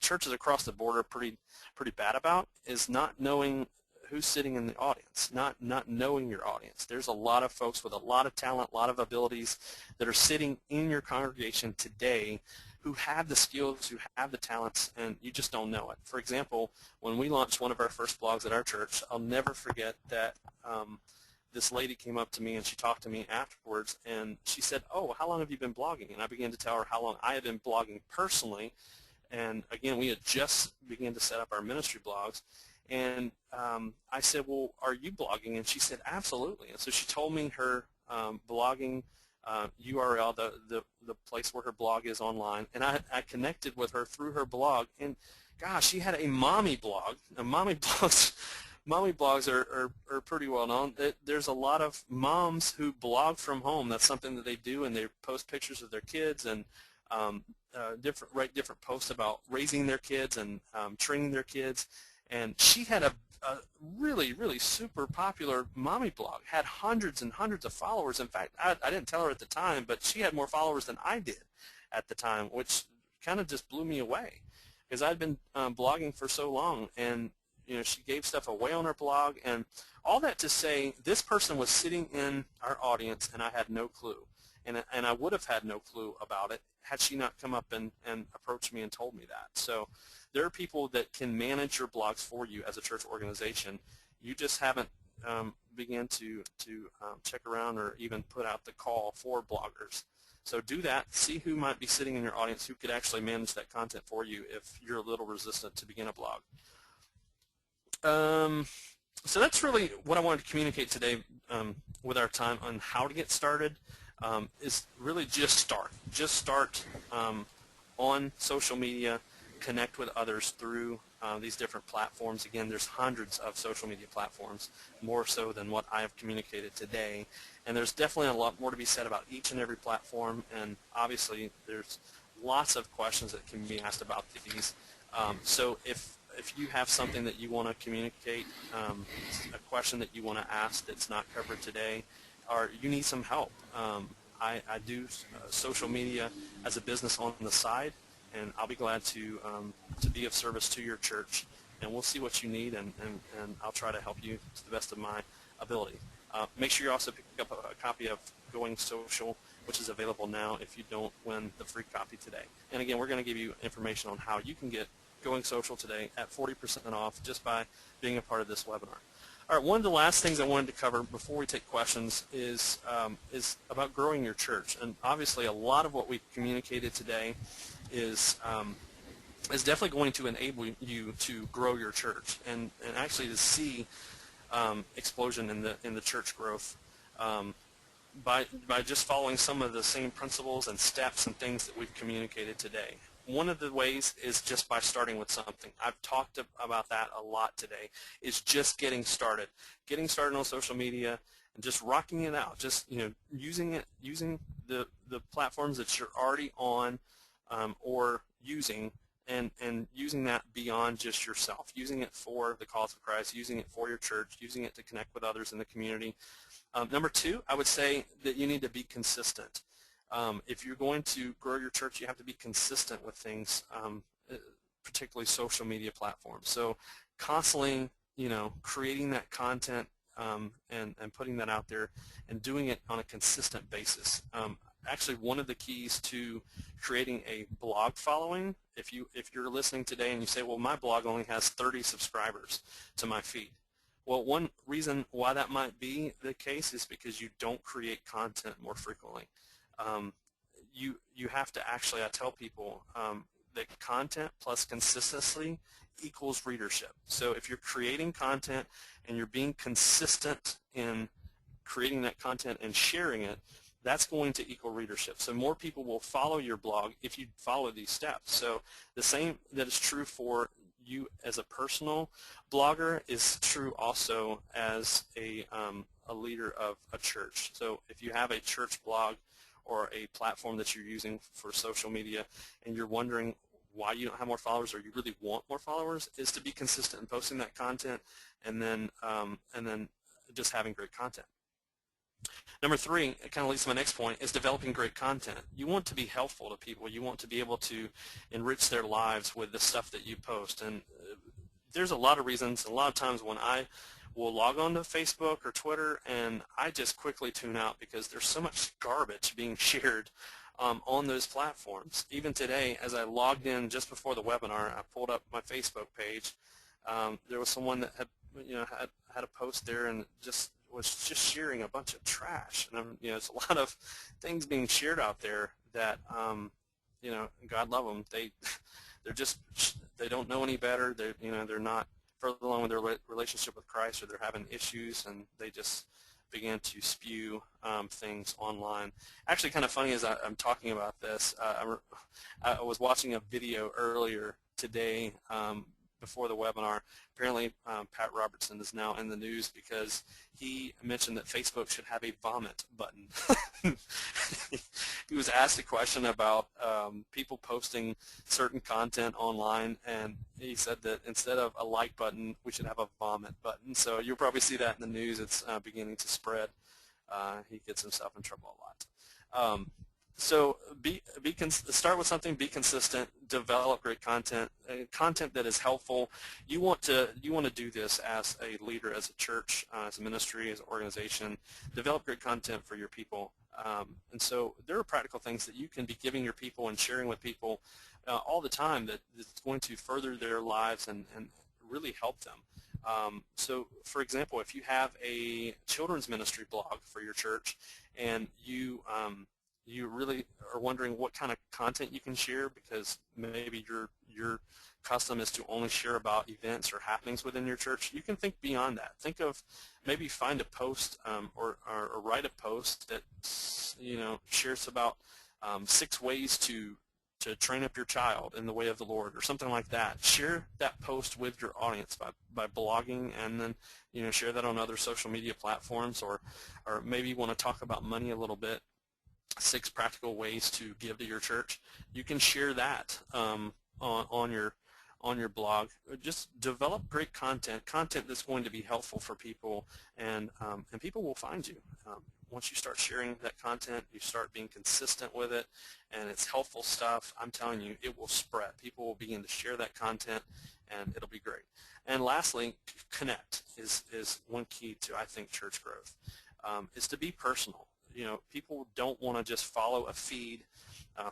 churches across the board are pretty bad about, is not knowing who's sitting in the audience, not knowing your audience. There's a lot of folks with a lot of talent, a lot of abilities that are sitting in your congregation today who have the skills, who have the talents, and you just don't know it. For example, when we launched one of our first blogs at our church, I'll never forget that this lady came up to me and she talked to me afterwards, and she said, "Oh, how long have you been blogging?" And I began to tell her how long I had been blogging personally. And again, we had just begun to set up our ministry blogs. And I said, "Well, are you blogging?" And she said, "Absolutely." And so she told me her blogging URL, the place where her blog is online, and I connected with her through her blog. And gosh, she had a mommy blog. Now, mommy blogs are pretty well known. There's a lot of moms who blog from home. That's something that they do, and they post pictures of their kids, and write different posts about raising their kids and training their kids. And she had a really, really super popular mommy blog, had hundreds and hundreds of followers. In fact, I didn't tell her at the time, but she had more followers than I did at the time, which kind of just blew me away because I'd been blogging for so long. And she gave stuff away on her blog, and all that to say, this person was sitting in our audience, and I had no clue. And I would have had no clue about it had she not come up and approached me and told me that. So there are people that can manage your blogs for you as a church organization. You just haven't began to check around or even put out the call for bloggers. So do that. See who might be sitting in your audience who could actually manage that content for you if you're a little resistant to begin a blog. So that's really what I wanted to communicate today with our time on how to get started. Is really just start. Just start on social media, connect with others through these different platforms. Again, there's hundreds of social media platforms, more so than what I have communicated today. And there's definitely a lot more to be said about each and every platform, and obviously there's lots of questions that can be asked about these. So if you have something that you want to communicate, a question that you want to ask that's not covered today, or you need some help, I do social media as a business on the side, and I'll be glad to be of service to your church, and we'll see what you need, and I'll try to help you to the best of my ability. Make sure you also pick up a copy of Going Social, which is available now if you don't win the free copy today. And again, we're going to give you information on how you can get Going Social today at 40% off just by being a part of this webinar. All right, one of the last things I wanted to cover before we take questions is about growing your church. And obviously a lot of what we communicated today is definitely going to enable you to grow your church and actually to see explosion in the church growth by just following some of the same principles and steps and things that we've communicated today. One of the ways is just by starting with something. I've talked about that a lot today, is just getting started. Getting started on social media and just rocking it out. Just using the platforms that you're already on or using, and using that beyond just yourself. Using it for the cause of Christ, using it for your church, using it to connect with others in the community. Number two, I would say that you need to be consistent. If you're going to grow your church, you have to be consistent with things, particularly social media platforms. So constantly, creating that content and putting that out there and doing it on a consistent basis. Actually, one of the keys to creating a blog following, if you're listening today and you say, well, my blog only has 30 subscribers to my feed. Well, one reason why that might be the case is because you don't create content more frequently. You have to actually, I tell people that content plus consistency equals readership. So if you're creating content and you're being consistent in creating that content and sharing it, that's going to equal readership. So more people will follow your blog if you follow these steps. So the same that is true for you as a personal blogger is true also as a leader of a church. So if you have a church blog or a platform that you're using for social media and you're wondering why you don't have more followers or you really want more followers, is to be consistent in posting that content and then just having great content. Number three, it kind of leads to my next point, is developing great content. You want to be helpful to people. You want to be able to enrich their lives with the stuff that you post. And there's a lot of reasons. A lot of times when I will log on to Facebook or Twitter and I just quickly tune out because there's so much garbage being shared on those platforms. Even today, as I logged in just before the webinar, I pulled up my Facebook page. There was someone that had a post there and was just sharing a bunch of trash. And there's a lot of things being shared out there that God love them. They don't know any better. They're not further along with their relationship with Christ, or they're having issues, and they just began to spew things online. Actually, kind of funny as I'm talking about this, I was watching a video earlier today before the webinar, apparently Pat Robertson is now in the news because he mentioned that Facebook should have a vomit button. He was asked a question about people posting certain content online, and he said that instead of a like button, we should have a vomit button. So you'll probably see that in the news. It's beginning to spread. He gets himself in trouble a lot. So start with something, be consistent, develop great content, content that is helpful. You want to do this as a leader, as a church, as a ministry, as an organization. Develop great content for your people. And so there are practical things that you can be giving your people and sharing with people all the time that's going to further their lives and really help them. So for example, if you have a children's ministry blog for your church and you really are wondering what kind of content you can share, because maybe your custom is to only share about events or happenings within your church, you can think beyond that. Think of maybe find a post or write a post that shares about 6 ways to train up your child in the way of the Lord or something like that. Share that post with your audience by blogging, and then share that on other social media platforms, or maybe you want to talk about money a little bit. 6 practical ways to give to your church. You can share that on your blog. Just develop great content that's going to be helpful for people, and people will find you. Once you start sharing that content, you start being consistent with it, and it's helpful stuff, I'm telling you, it will spread. People will begin to share that content, and it'll be great. And lastly, connect is one key to, I think, church growth, is to be personal. People don't want to just follow a feed,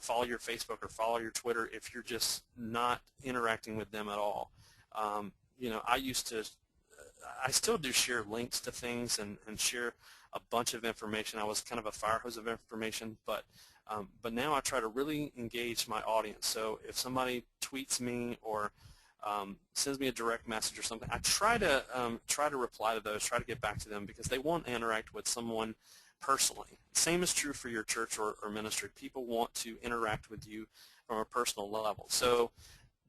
follow your Facebook or follow your Twitter if you're just not interacting with them at all. I still do share links to things and share a bunch of information. I was kind of a fire hose of information, but now I try to really engage my audience. So if somebody tweets me or sends me a direct message or something, I try to reply to those, try to get back to them, because they want to interact with someone personally. Same is true for your church or ministry. People want to interact with you from a personal level. So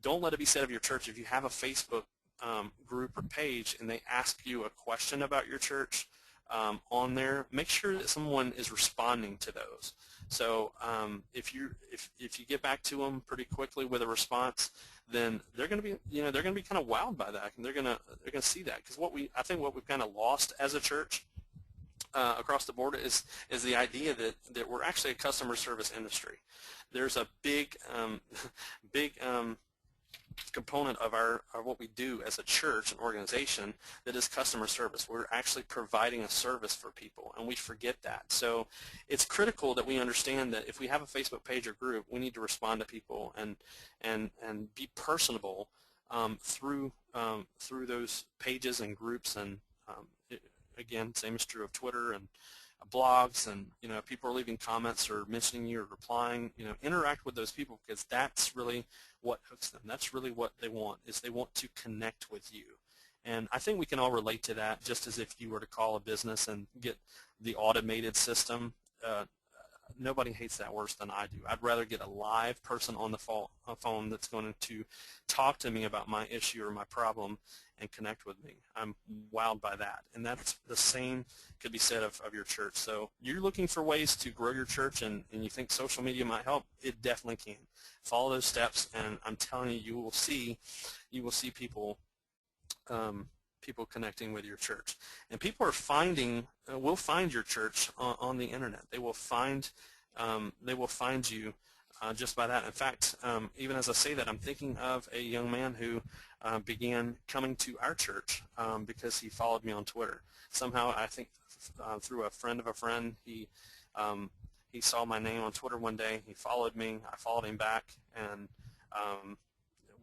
don't let it be said of your church, if you have a Facebook group or page and they ask you a question about your church on there, make sure that someone is responding to those. So if you get back to them pretty quickly with a response, then they're going to be kind of wowed by that, and they're going to see that, because I think what we've kind of lost as a church across the board is the idea that we're actually a customer service industry. There's a big component of what we do as a church and organization that is customer service. We're actually providing a service for people, and we forget that. So it's critical that we understand that if we have a Facebook page or group, we need to respond to people and be personable through those pages and groups. And again, same is true of Twitter and blogs, and people are leaving comments or mentioning you or replying. Interact with those people, because that's really what hooks them. That's really what they want, is they want to connect with you. And I think we can all relate to that, just as if you were to call a business and get the automated system. Nobody hates that worse than I do. I'd rather get a live person on the phone that's going to talk to me about my issue or my problem and connect with me. I'm wowed by that. And that's the same could be said of your church. So you're looking for ways to grow your church, and you think social media might help, it definitely can. Follow those steps, and I'm telling you, you will see people connecting with your church, and people are will find your church on the internet. They will find you just by that. In fact, even as I say that, I'm thinking of a young man who began coming to our church because he followed me on Twitter. Somehow, I think through a friend of a friend, he saw my name on Twitter one day. He followed me. I followed him back, and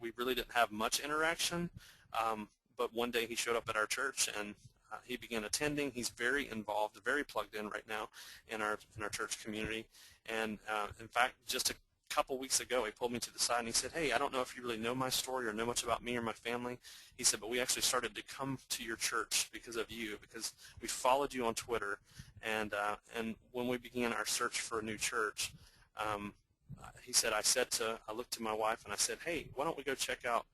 we really didn't have much interaction. But one day he showed up at our church, and he began attending. He's very involved, very plugged in right now in our church community. And in fact, just a couple weeks ago, he pulled me to the side and he said, "Hey, I don't know if you really know my story or know much about me or my family." He said, "But we actually started to come to your church because of you, because we followed you on Twitter, and when we began our search for a new church." He said, I looked to my wife and I said, "Hey, why don't we go check out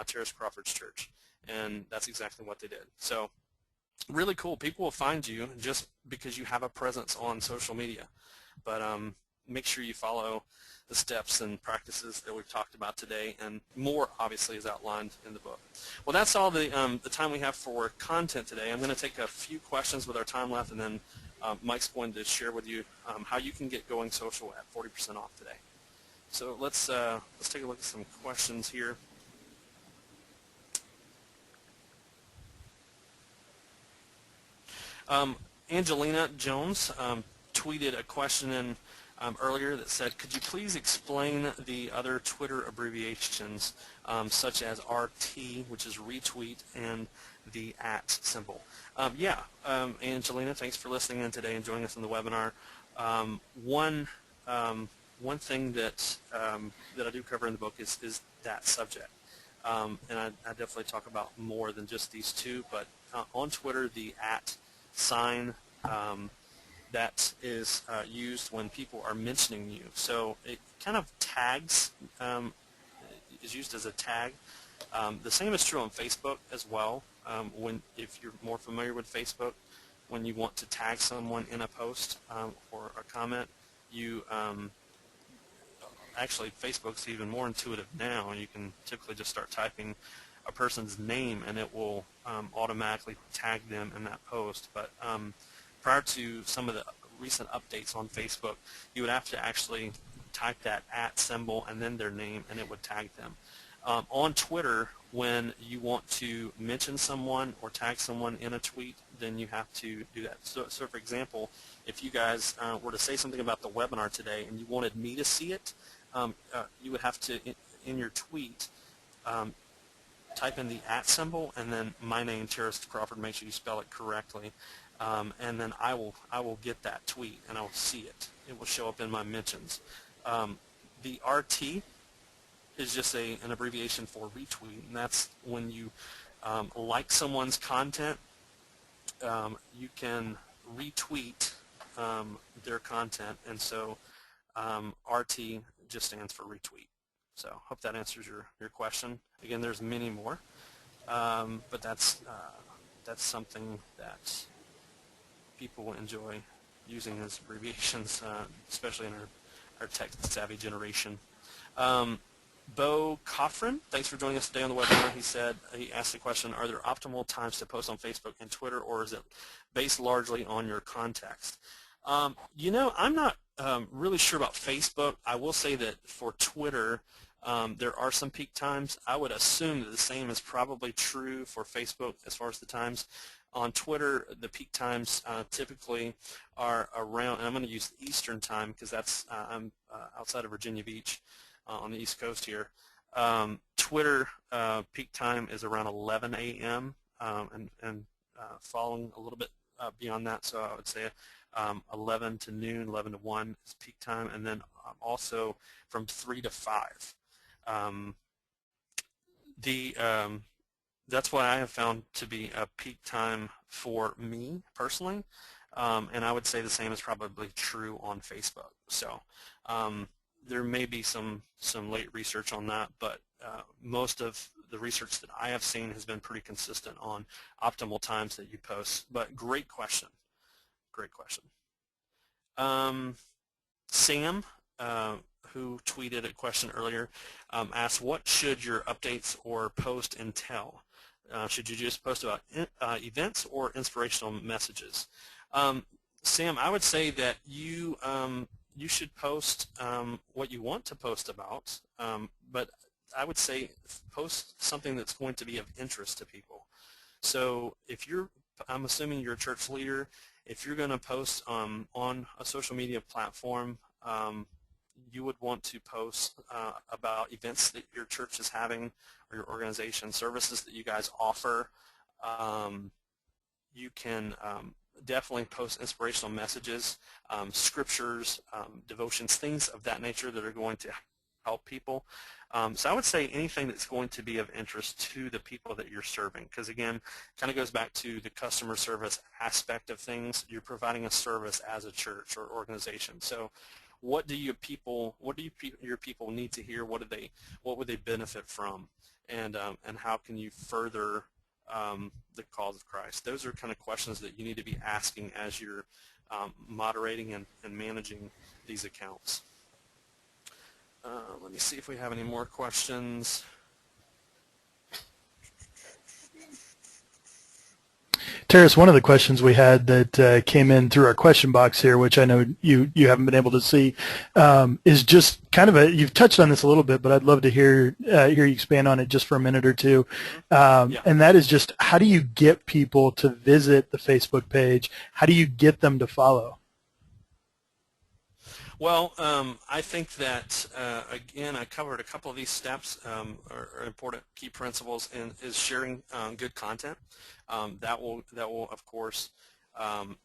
Terrace Crawford's church, and that's exactly what they did. So really cool. People will find you just because you have a presence on social media. But make sure you follow the steps and practices that we've talked about today, and more obviously is outlined in the book. Well, that's all the time we have for content today. I'm going to take a few questions with our time left, and then Mike's going to share with you how you can get Going Social at 40% off today. So let's take a look at some questions here. Angelina Jones tweeted a question in earlier that said, could you please explain the other Twitter abbreviations such as RT, which is retweet, and the @ symbol? Angelina, thanks for listening in today and joining us on the webinar. One thing that I do cover in the book is that subject. And I definitely talk about more than just these two, but on Twitter, the @ sign that is used when people are mentioning you. So it kind of tags, is used as a tag. The same is true on Facebook as well. If you're more familiar with Facebook, when you want to tag someone in a post or a comment, you actually Facebook's even more intuitive now. You can typically just start typing a person's name and it will automatically tag them in that post. But prior to some of the recent updates on Facebook, you would have to actually type that @ symbol and then their name, and it would tag them. On Twitter, when you want to mention someone or tag someone in a tweet, then you have to do that. So for example, if you guys were to say something about the webinar today and you wanted me to see it, you would have to, in your tweet, type in the @ symbol and then my name, Terrace Crawford. Make sure you spell it correctly, and then I will get that tweet and I will see it. It will show up in my mentions. The RT is just an abbreviation for retweet, and that's when you like someone's content, you can retweet their content, and so RT just stands for retweet. So hope that answers your question. Again, there's many more, but that's something that people enjoy using as abbreviations, especially in our tech-savvy generation. Bo Coffrin, thanks for joining us today on the webinar. He asked the question, are there optimal times to post on Facebook and Twitter, or is it based largely on your context? You know, I'm not really sure about Facebook. I will say that for Twitter, there are some peak times. I would assume that the same is probably true for Facebook as far as the times. On Twitter, the peak times typically are around, and I'm going to use Eastern time because I'm outside of Virginia Beach on the East Coast here. Twitter peak time is around 11 a.m. and following a little bit beyond that, so I would say 11 to noon, 11 to 1 is peak time, and then also from 3 to 5. That's what I have found to be a peak time for me personally, and I would say the same is probably true on Facebook. So there may be some late research on that, but most of the research that I have seen has been pretty consistent on optimal times that you post. But great question. Great question. Sam, who tweeted a question earlier, asked, what should your updates or post entail? Should you just post about events or inspirational messages? Sam, I would say that you should post what you want to post about, but I would say post something that's going to be of interest to people. So if I'm assuming you're a church leader, if you're going to post on a social media platform, you would want to post about events that your church is having or your organization, services that you guys offer. You can definitely post inspirational messages, scriptures, devotions, things of that nature that are going to help people. So I would say anything that's going to be of interest to the people that you're serving, because again, kind of goes back to the customer service aspect of things. You're providing a service as a church or organization. So what do your people need to hear? What would they benefit from? and how can you further the cause of Christ? Those are kind of questions that you need to be asking as you're moderating and managing these accounts. Let me see if we have any more questions. Terrace, one of the questions we had that came in through our question box here, which I know you haven't been able to see, is just kind of you've touched on this a little bit, but I'd love to hear you expand on it just for a minute or two. Yeah. And that is just, how do you get people to visit the Facebook page? How do you get them to follow? Well, I think that, again, I covered a couple of these steps, are important key principles, and is sharing good content. That will, of course,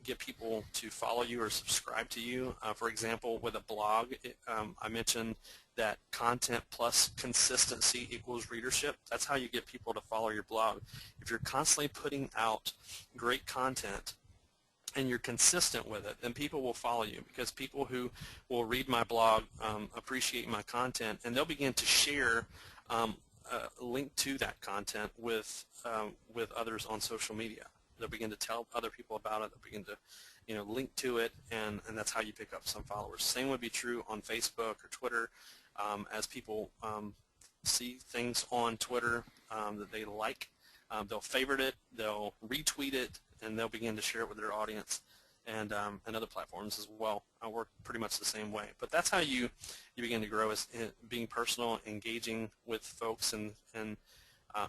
get people to follow you or subscribe to you. For example, with a blog, I mentioned that content plus consistency equals readership. That's how you get people to follow your blog. If you're constantly putting out great content, and you're consistent with it, then people will follow you, because people who will read my blog appreciate my content, and they'll begin to share a link to that content with others on social media. They'll begin to tell other people about it. They'll begin to link to it, and that's how you pick up some followers. Same would be true on Facebook or Twitter. As people see things on Twitter that they like, they'll favorite it, they'll retweet it, and they'll begin to share it with their audience, and other platforms as well. I work pretty much the same way. But that's how you begin to grow, is being personal, engaging with folks and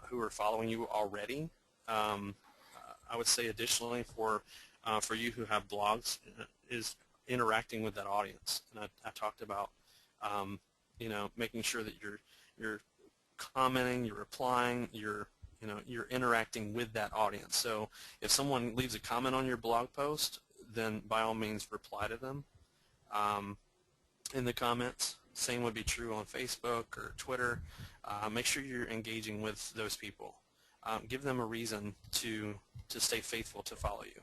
who are following you already. I would say additionally for you who have blogs is interacting with that audience. And I talked about making sure that you're commenting, you're replying, you're interacting with that audience. So if someone leaves a comment on your blog post, then by all means reply to them in the comments. Same would be true on Facebook or Twitter. Make sure you're engaging with those people. Give them a reason to stay faithful to follow you.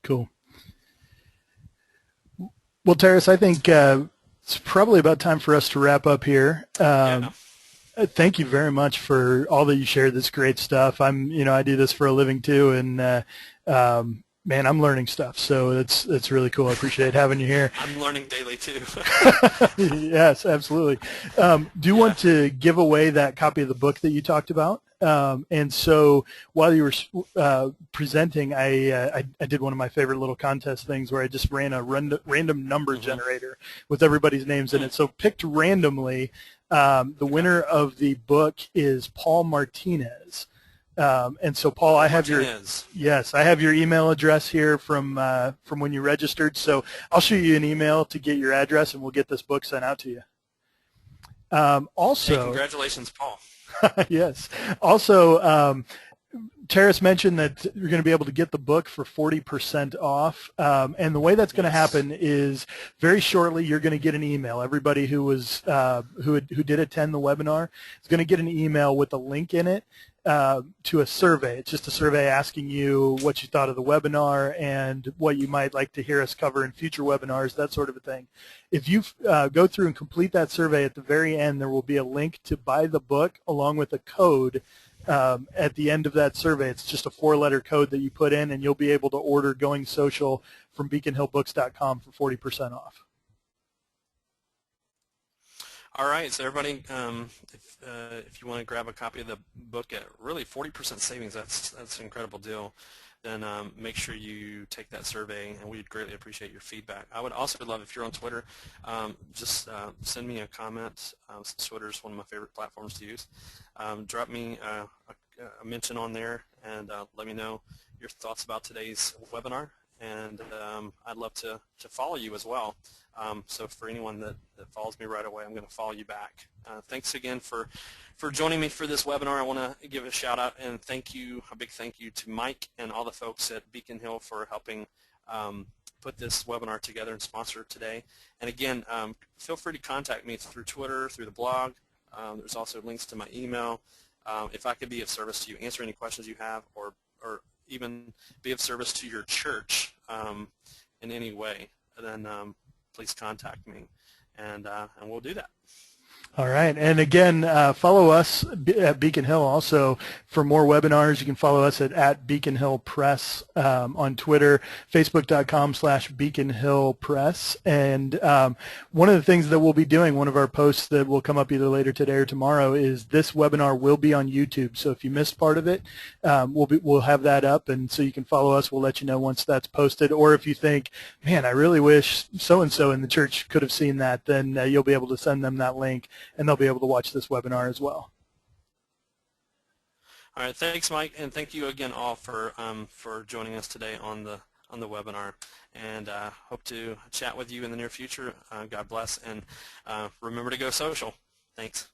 Cool. Well, Terrace, I think it's probably about time for us to wrap up here. Yeah. Thank you very much for all that you shared. This great stuff. I do this for a living too, and man, I'm learning stuff. So it's really cool. I appreciate having you here. I'm learning daily too. Yes, absolutely. Do you want to give away that copy of the book that you talked about? And so while you were presenting, I did one of my favorite little contest things where I just ran a random number generator with everybody's names in it. So picked randomly. The winner of the book is Paul Martinez. And so, Paul, I have I have your email address here from when you registered. So I'll shoot you an email to get your address, and we'll get this book sent out to you. Also, hey, congratulations, Paul. Yes. Also, Terrace mentioned that you're going to be able to get the book for 40% off, and the way that's going to happen is very shortly you're going to get an email. Everybody who was who did attend the webinar is going to get an email with a link in it to a survey. It's just a survey asking you what you thought of the webinar and what you might like to hear us cover in future webinars, that sort of a thing. If you go through and complete that survey, at the very end there will be a link to buy the book along with a code at the end of that survey. It's just a 4-letter code that you put in, and you'll be able to order Going Social from beaconhillbooks.com for 40% off. All right, so everybody, if you want to grab a copy of the book at really 40% savings, that's an incredible deal, then make sure you take that survey, and we'd greatly appreciate your feedback. I would also love, if you're on Twitter, just send me a comment. Twitter is one of my favorite platforms to use. Drop me a mention on there, and let me know your thoughts about today's webinar, and I'd love to follow you as well. So for anyone that follows me right away, I'm going to follow you back. Thanks again for joining me for this webinar. I want to give a shout out and a big thank you to Mike and all the folks at Beacon Hill for helping put this webinar together and sponsor it today. And again, feel free to contact me through Twitter, through the blog. There's also links to my email. If I could be of service to you, answer any questions you have, or even be of service to your church in any way, then please contact me, and we'll do that. All right. And again, follow us at Beacon Hill also for more webinars. You can follow us at Beacon Hill Press on Twitter, facebook.com/Beacon Hill Press. And one of the things that we'll be doing, one of our posts that will come up either later today or tomorrow, is this webinar will be on YouTube. So if you missed part of it, we'll have that up. And so you can follow us. We'll let you know once that's posted. Or if you think, man, I really wish so-and-so in the church could have seen that, then you'll be able to send them that link, and they'll be able to watch this webinar as well. All right, thanks, Mike, and thank you again all for joining us today on the webinar. And hope to chat with you in the near future. God bless, and remember to go social. Thanks.